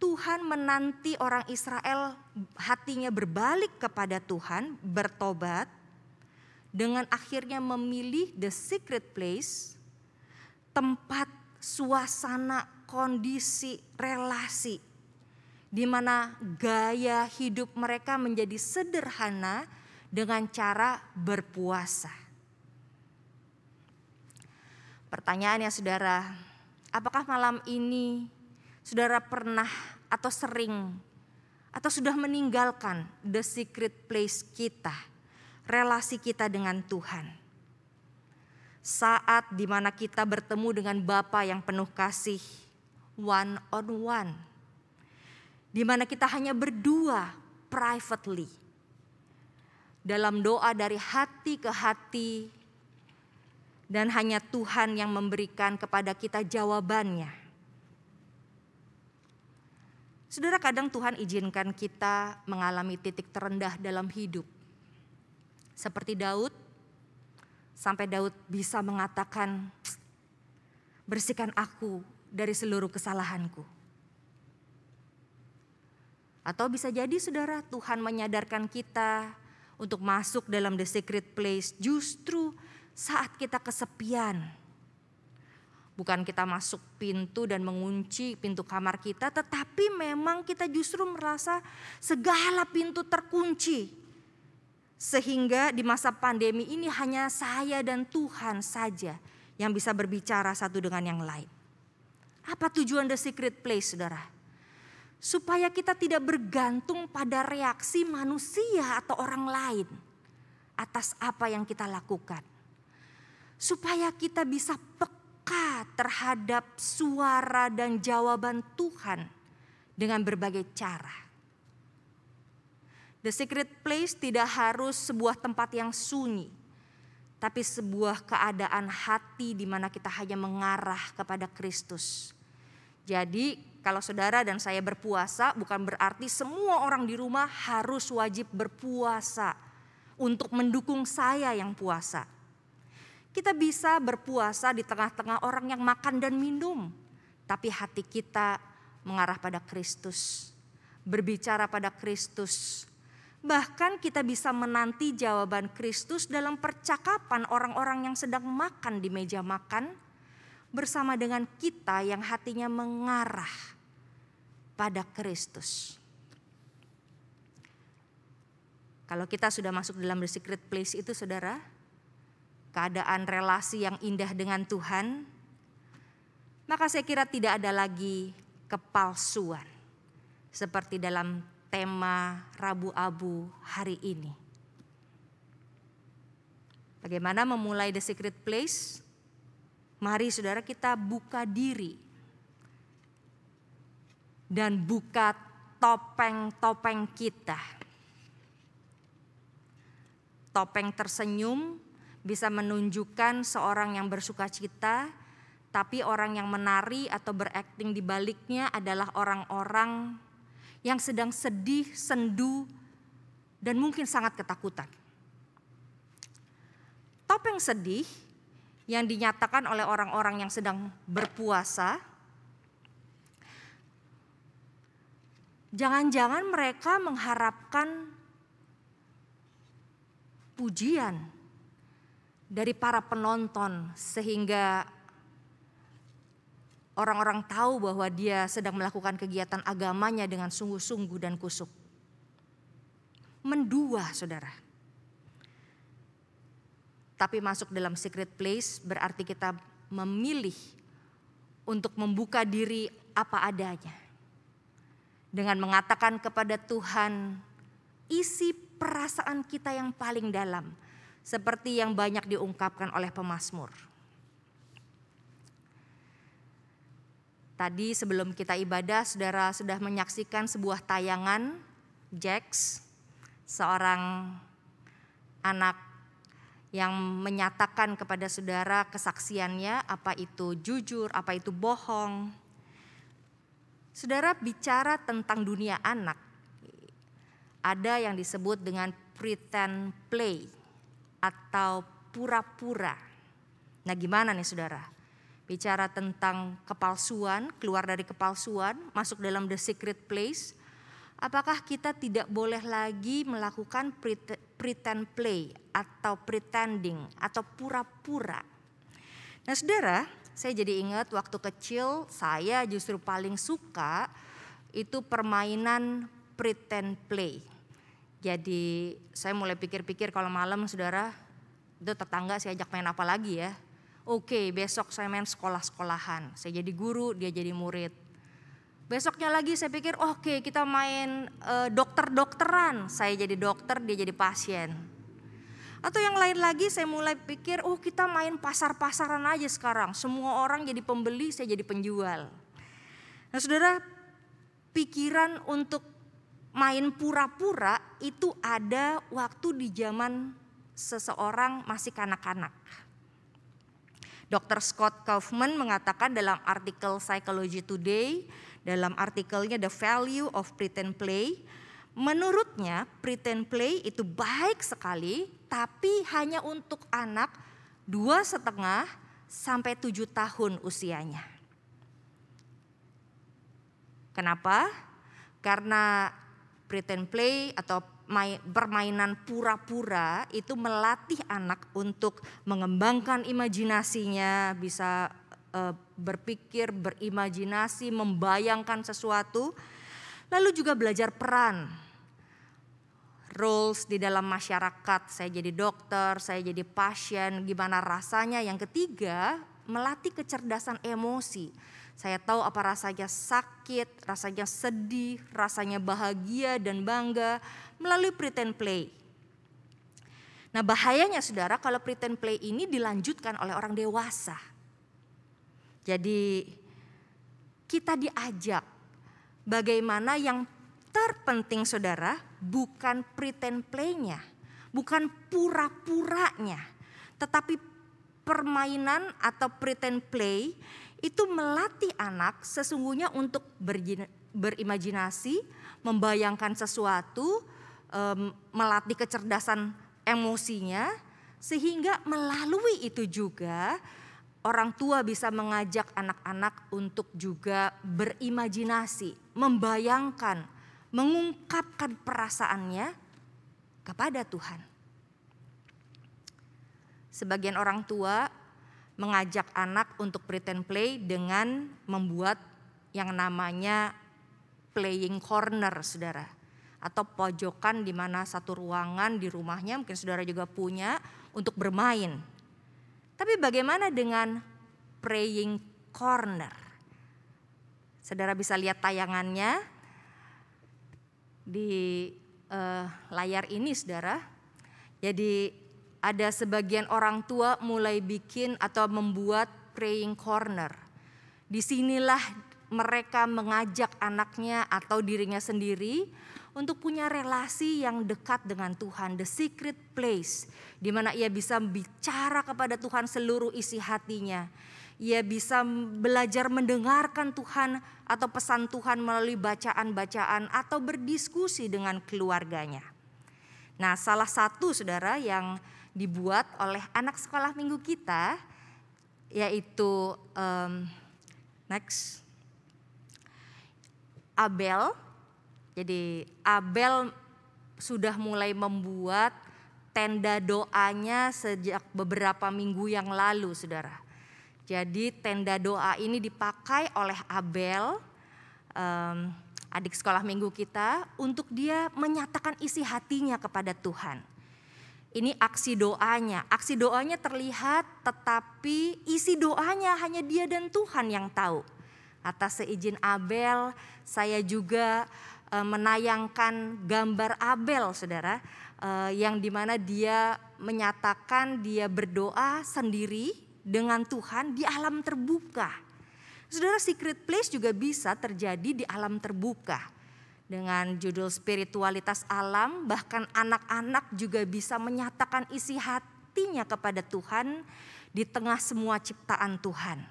Tuhan menanti orang Israel hatinya berbalik kepada Tuhan, bertobat, dengan akhirnya memilih the secret place, tempat, suasana, kondisi, relasi, di mana gaya hidup mereka menjadi sederhana dengan cara berpuasa. Pertanyaannya saudara, apakah malam ini saudara pernah atau sering atau sudah meninggalkan the secret place kita, relasi kita dengan Tuhan? Saat dimana kita bertemu dengan Bapa yang penuh kasih, one on one. Dimana kita hanya berdua privately. Dalam doa dari hati ke hati. Dan hanya Tuhan yang memberikan kepada kita jawabannya. Saudara, kadang Tuhan izinkan kita mengalami titik terendah dalam hidup. Seperti Daud, sampai Daud bisa mengatakan, bersihkan aku dari seluruh kesalahanku. Atau bisa jadi saudara, Tuhan menyadarkan kita untuk masuk dalam the secret place justru saat kita kesepian. Bukan kita masuk pintu dan mengunci pintu kamar kita, tetapi memang kita justru merasa segala pintu terkunci. Sehingga di masa pandemi ini hanya saya dan Tuhan saja yang bisa berbicara satu dengan yang lain. Apa tujuan the secret place, saudara? Supaya kita tidak bergantung pada reaksi manusia atau orang lain atas apa yang kita lakukan. Supaya kita bisa peka terhadap suara dan jawaban Tuhan dengan berbagai cara. The secret place tidak harus sebuah tempat yang sunyi, tapi sebuah keadaan hati di mana kita hanya mengarah kepada Kristus. Jadi kalau saudara dan saya berpuasa bukan berarti semua orang di rumah harus wajib berpuasa untuk mendukung saya yang puasa. Kita bisa berpuasa di tengah-tengah orang yang makan dan minum, tapi hati kita mengarah pada Kristus, berbicara pada Kristus. Bahkan kita bisa menanti jawaban Kristus dalam percakapan orang-orang yang sedang makan di meja makan bersama dengan kita yang hatinya mengarah pada Kristus. Kalau kita sudah masuk dalam the secret place itu saudara, keadaan relasi yang indah dengan Tuhan, maka saya kira tidak ada lagi kepalsuan seperti dalam tema Rabu Abu hari ini. Bagaimana memulai the secret place? Mari saudara kita buka diri dan buka topeng-topeng kita. Topeng tersenyum bisa menunjukkan seorang yang bersuka cita, tapi orang yang menari atau berakting di baliknya adalah orang-orang yang sedang sedih, sendu, dan mungkin sangat ketakutan. Topeng sedih yang dinyatakan oleh orang-orang yang sedang berpuasa, jangan-jangan mereka mengharapkan pujian dari para penonton sehingga orang-orang tahu bahwa dia sedang melakukan kegiatan agamanya dengan sungguh-sungguh dan kusuk. Mendua saudara. Tapi masuk dalam secret place berarti kita memilih untuk membuka diri apa adanya. Dengan mengatakan kepada Tuhan isi perasaan kita yang paling dalam. Seperti yang banyak diungkapkan oleh pemazmur. Tadi sebelum kita ibadah, saudara sudah menyaksikan sebuah tayangan Jax, seorang anak yang menyatakan kepada saudara kesaksiannya, apa itu jujur, apa itu bohong. Saudara bicara tentang dunia anak, ada yang disebut dengan pretend play atau pura-pura. Nah, gimana nih saudara? Bicara tentang kepalsuan, keluar dari kepalsuan, masuk dalam the secret place. Apakah kita tidak boleh lagi melakukan pretend play atau pretending atau pura-pura? Nah saudara, saya jadi ingat waktu kecil saya justru paling suka itu permainan pretend play. Jadi saya mulai pikir-pikir kalau malam saudara, itu tetangga saya ajak main apa lagi ya. Oke, besok saya main sekolah-sekolahan. Saya jadi guru, dia jadi murid. Besoknya lagi saya pikir, oke, kita main dokter-dokteran. Saya jadi dokter, dia jadi pasien. Atau yang lain lagi saya mulai pikir, oh kita main pasar-pasaran aja sekarang. Semua orang jadi pembeli, saya jadi penjual. Nah saudara, pikiran untuk main pura-pura itu ada waktu di zaman seseorang masih kanak-kanak. Dr. Scott Kaufman mengatakan dalam artikel Psychology Today, dalam artikelnya The Value of Pretend Play, menurutnya pretend play itu baik sekali, tapi hanya untuk anak 2,5 sampai 7 tahun usianya. Kenapa? Karena pretend play atau permainan pura-pura itu melatih anak untuk mengembangkan imajinasinya, bisa berpikir, berimajinasi, membayangkan sesuatu, lalu juga belajar peran, roles di dalam masyarakat. Saya jadi dokter, saya jadi pasien, gimana rasanya. Yang ketiga, melatih kecerdasan emosi. Saya tahu apa rasanya sakit, rasanya sedih, rasanya bahagia dan bangga melalui pretend play. Nah bahayanya saudara kalau pretend play ini dilanjutkan oleh orang dewasa. Jadi kita diajak bagaimana yang terpenting saudara bukan pretend play-nya, bukan pura-puranya, tetapi permainan atau pretend play itu melatih anak sesungguhnya untuk berimajinasi, membayangkan sesuatu, melatih kecerdasan emosinya, sehingga melalui itu juga orang tua bisa mengajak anak-anak untuk juga berimajinasi, membayangkan, mengungkapkan perasaannya kepada Tuhan. Sebagian orang tua mengajak anak untuk pretend play dengan membuat yang namanya playing corner, saudara. Atau pojokan di mana satu ruangan di rumahnya, mungkin saudara juga punya, untuk bermain. Tapi bagaimana dengan praying corner? Saudara bisa lihat tayangannya di layar ini, saudara. Jadi ada sebagian orang tua mulai bikin atau membuat praying corner. Disinilah mereka mengajak anaknya atau dirinya sendiri untuk punya relasi yang dekat dengan Tuhan, the secret place, di mana ia bisa bicara kepada Tuhan seluruh isi hatinya. Ia bisa belajar mendengarkan Tuhan atau pesan Tuhan melalui bacaan-bacaan atau berdiskusi dengan keluarganya. Nah, salah satu saudara yang dibuat oleh anak sekolah minggu kita yaitu Abel. Jadi Abel sudah mulai membuat tenda doanya sejak beberapa minggu yang lalu, saudara. Jadi tenda doa ini dipakai oleh Abel, adik sekolah minggu kita, untuk dia menyatakan isi hatinya kepada Tuhan. Ini aksi doanya. Aksi doanya terlihat, tetapi isi doanya hanya dia dan Tuhan yang tahu. Atas seizin Abel, saya juga menayangkan gambar Abel, saudara, yang dimana dia menyatakan dia berdoa sendiri dengan Tuhan di alam terbuka. Saudara, secret place juga bisa terjadi di alam terbuka. Dengan judul spiritualitas alam, bahkan anak-anak juga bisa menyatakan isi hatinya kepada Tuhan di tengah semua ciptaan Tuhan.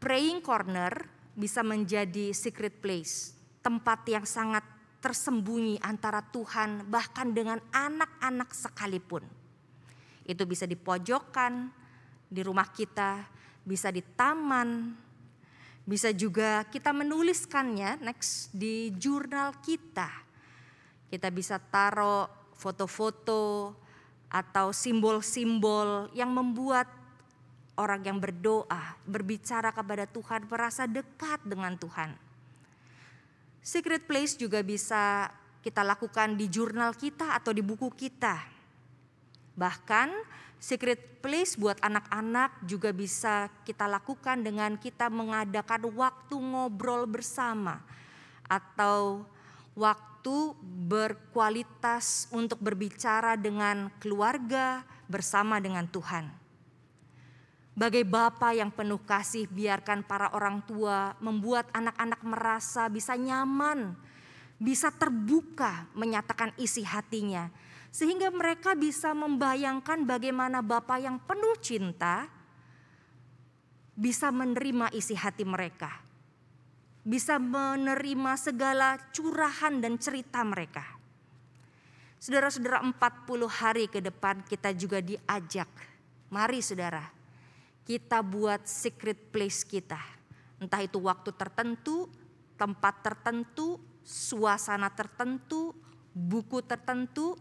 Praying corner bisa menjadi secret place, tempat yang sangat tersembunyi antara Tuhan bahkan dengan anak-anak sekalipun. Itu bisa di pojokan, di rumah kita, bisa di taman, bisa juga kita menuliskannya di jurnal kita. Kita bisa taruh foto-foto atau simbol-simbol yang membuat orang yang berdoa, berbicara kepada Tuhan, merasa dekat dengan Tuhan. Secret place juga bisa kita lakukan di jurnal kita atau di buku kita. Bahkan secret place buat anak-anak juga bisa kita lakukan dengan kita mengadakan waktu ngobrol bersama atau waktu berkualitas untuk berbicara dengan keluarga bersama dengan Tuhan. Bagai Bapa yang penuh kasih, biarkan para orang tua membuat anak-anak merasa bisa nyaman, bisa terbuka menyatakan isi hatinya. Sehingga mereka bisa membayangkan bagaimana Bapa yang penuh cinta bisa menerima isi hati mereka. Bisa menerima segala curahan dan cerita mereka. Saudara-saudara, 40 hari ke depan kita juga diajak. Mari saudara, kita buat secret place kita. Entah itu waktu tertentu, tempat tertentu, suasana tertentu, buku tertentu,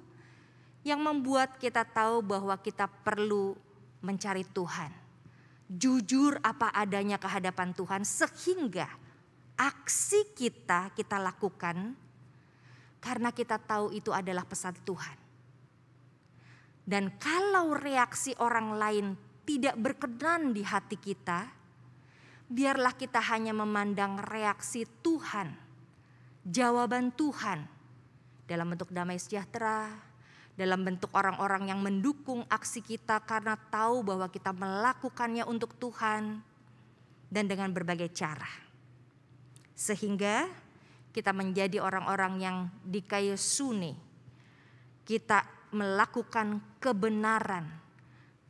yang membuat kita tahu bahwa kita perlu mencari Tuhan. Jujur apa adanya ke hadapan Tuhan sehingga aksi kita lakukan karena kita tahu itu adalah pesan Tuhan. Dan kalau reaksi orang lain tidak berkenan di hati kita, biarlah kita hanya memandang reaksi Tuhan, jawaban Tuhan dalam bentuk damai sejahtera, dalam bentuk orang-orang yang mendukung aksi kita karena tahu bahwa kita melakukannya untuk Tuhan dan dengan berbagai cara. Sehingga kita menjadi orang-orang yang dikayesune. Kita melakukan kebenaran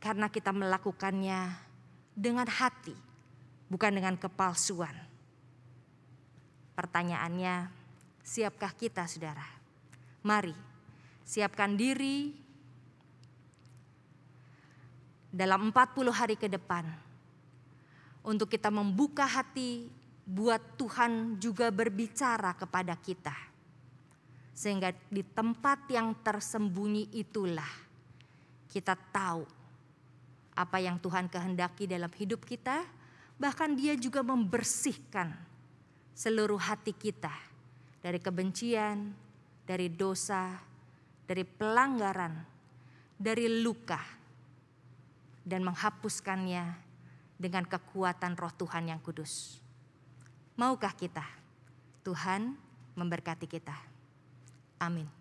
karena kita melakukannya dengan hati, bukan dengan kepalsuan. Pertanyaannya, siapkah kita saudara? Mari siapkan diri dalam 40 hari ke depan untuk kita membuka hati buat Tuhan juga berbicara kepada kita. Sehingga di tempat yang tersembunyi itulah kita tahu apa yang Tuhan kehendaki dalam hidup kita. Bahkan Dia juga membersihkan seluruh hati kita dari kebencian, dari dosa, dari pelanggaran, dari luka, dan menghapuskannya dengan kekuatan Roh Tuhan yang kudus. Maukah kita? Tuhan memberkati kita. Amin.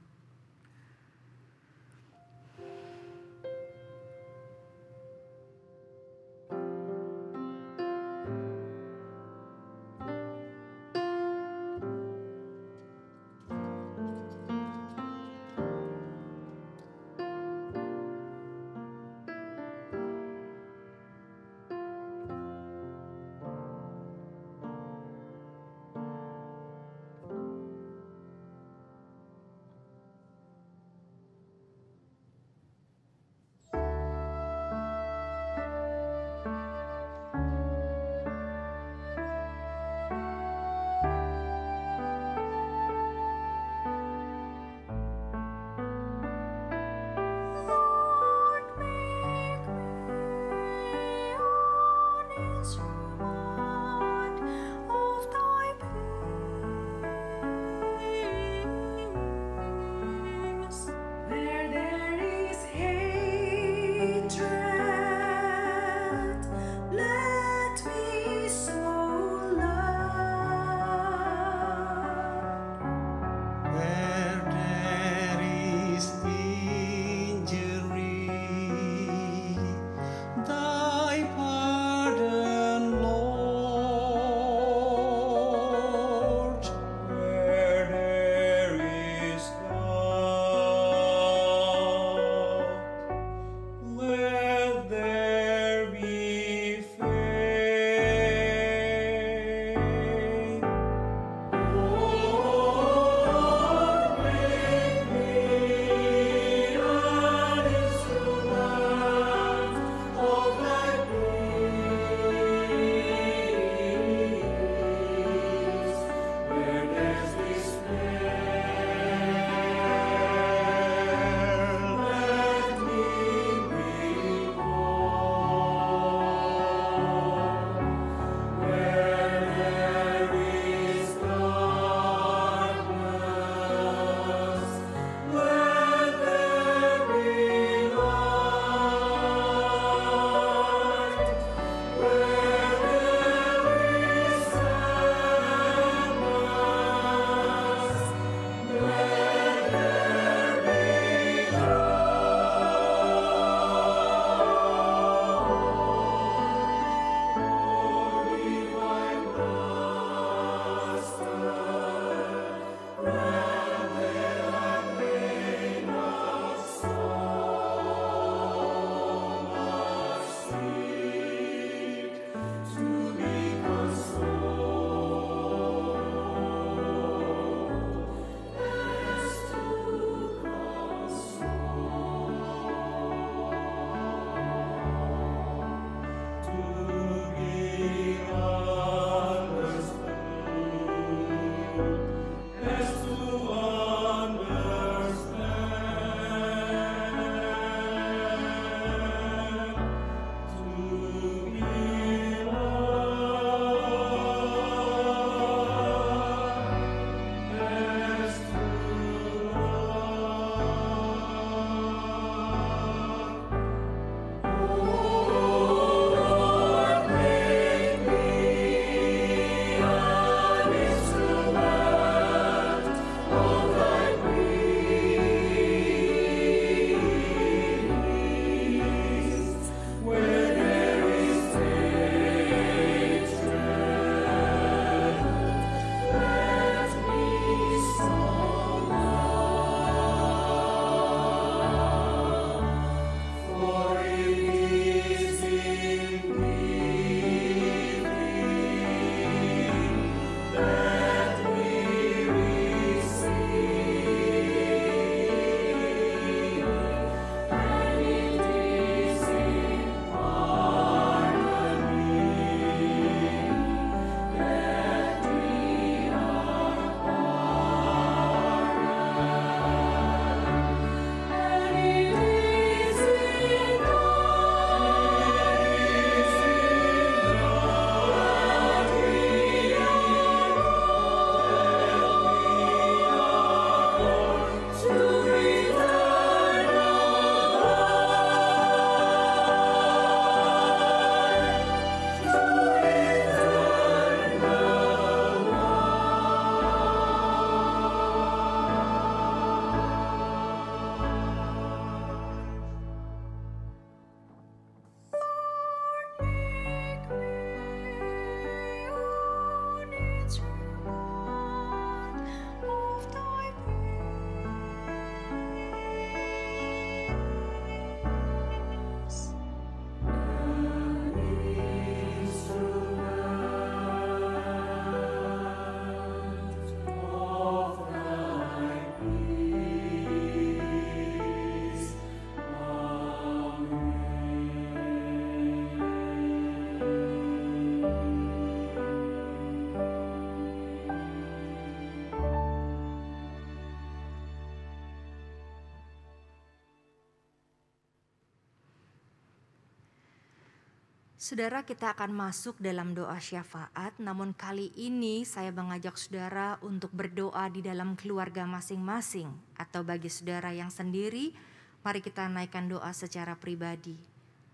Saudara, kita akan masuk dalam doa syafaat, namun kali ini saya mengajak saudara untuk berdoa di dalam keluarga masing-masing. Atau bagi saudara yang sendiri, mari kita naikkan doa secara pribadi.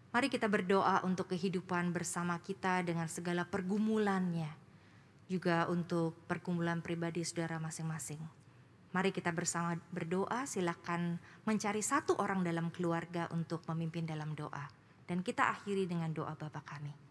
Mari kita berdoa untuk kehidupan bersama kita dengan segala pergumulannya. Juga untuk pergumulan pribadi saudara masing-masing. Mari kita bersama berdoa, silakan mencari satu orang dalam keluarga untuk memimpin dalam doa. Dan kita akhiri dengan doa Bapa kami.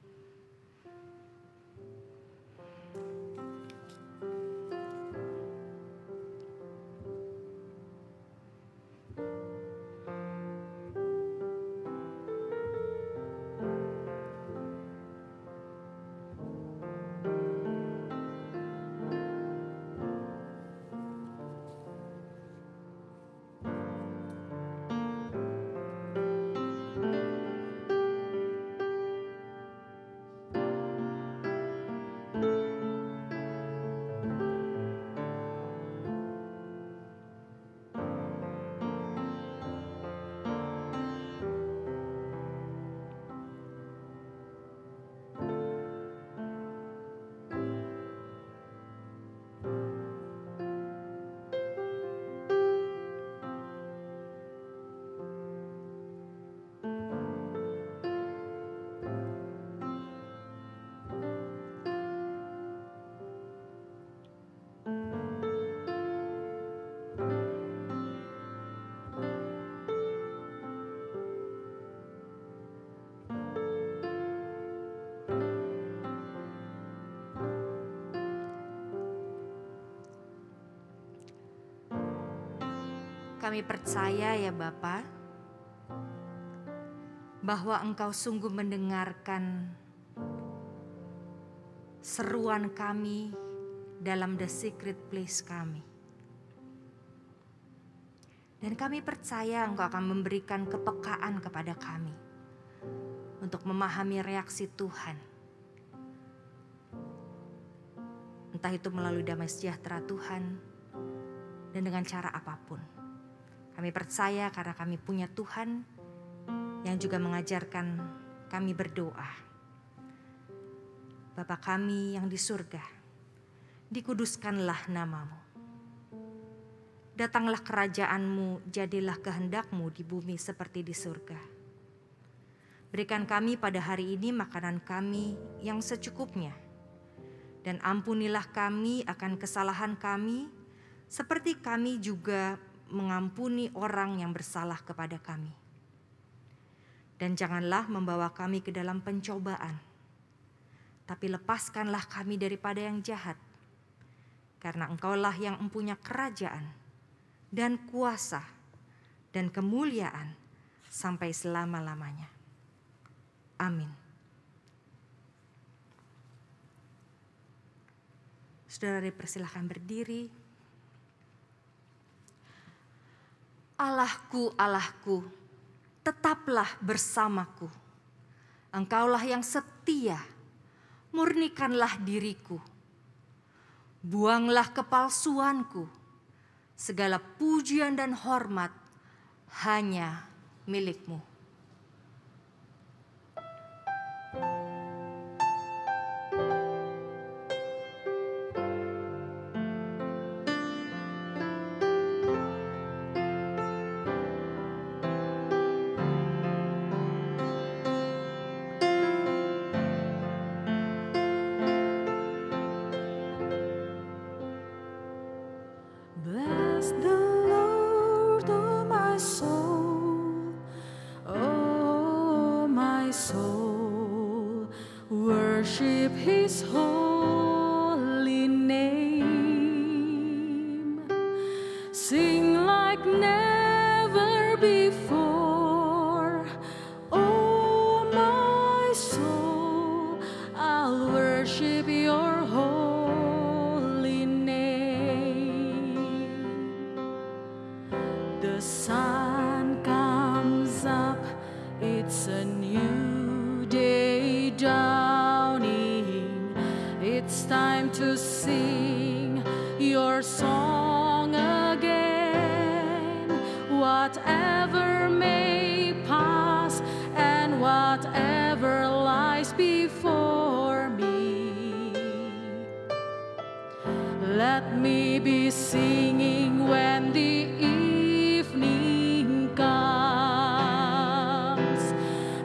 Kami percaya ya Bapa, bahwa Engkau sungguh mendengarkan seruan kami dalam the secret place kami. Dan kami percaya Engkau akan memberikan kepekaan kepada kami untuk memahami reaksi Tuhan. Entah itu melalui damai sejahtera Tuhan dan dengan cara apapun. Kami percaya karena kami punya Tuhan yang juga mengajarkan kami berdoa. Bapa kami yang di surga, dikuduskanlah namamu. Datanglah kerajaan-Mu, jadilah kehendak-Mu di bumi seperti di surga. Berikan kami pada hari ini makanan kami yang secukupnya. Dan ampunilah kami akan kesalahan kami, seperti kami juga mengampuni orang yang bersalah kepada kami. Dan janganlah membawa kami ke dalam pencobaan, tapi lepaskanlah kami daripada yang jahat. Karena Engkaulah yang mempunyai kerajaan dan kuasa dan kemuliaan sampai selama-lamanya. Amin. Saudara dipersilakan berdiri. Allahku, Allahku, tetaplah bersamaku. Engkaulah yang setia, murnikanlah diriku. Buanglah kepalsuanku, segala pujian dan hormat hanya milik-Mu. Bless the Lord, oh my soul, worship His holy name. Sing like never before, oh my soul, I'll worship Your holy name. The sun comes up, it's a new day dawning. It's time to sing Your song again. Whatever may pass and whatever lies Let me be singing when the evening comes.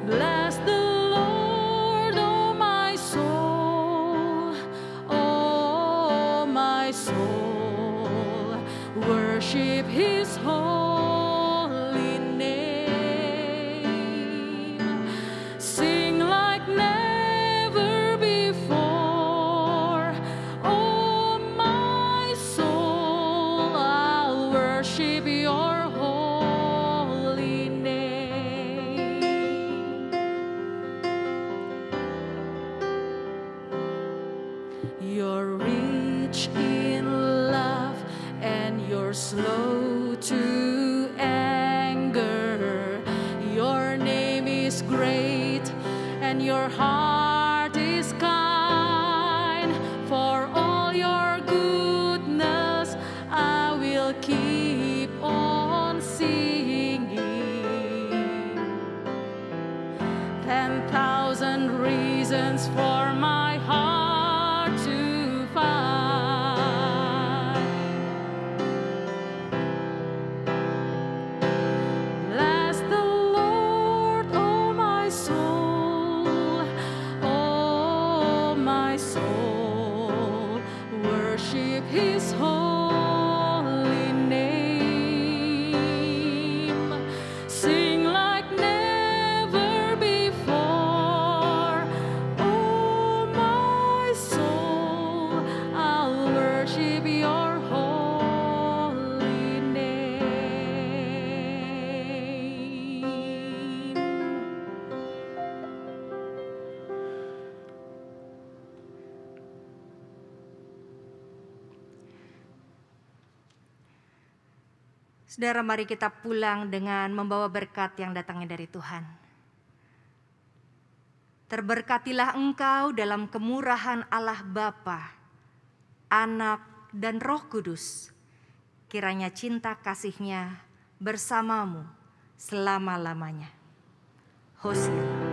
Bless the Lord, oh my soul, oh my soul. Worship His holy name. Sing like never before, oh my soul. I'll worship your holy name. You're rich in love and you're slow to anger. Your name is great and your heart is kind. For all your goodness, I will keep on singing. 10,000 reasons for my heart to find. Bless the Lord, oh my soul, oh my soul. Worship His holy name. Sing like never before, oh my soul. I'll worship your holy name. Saudara, mari kita pulang dengan membawa berkat yang datangnya dari Tuhan. Terberkatilah engkau dalam kemurahan Allah Bapa, Anak, dan Roh Kudus. Kiranya cinta kasih-Nya bersamamu selama-lamanya. Hosea.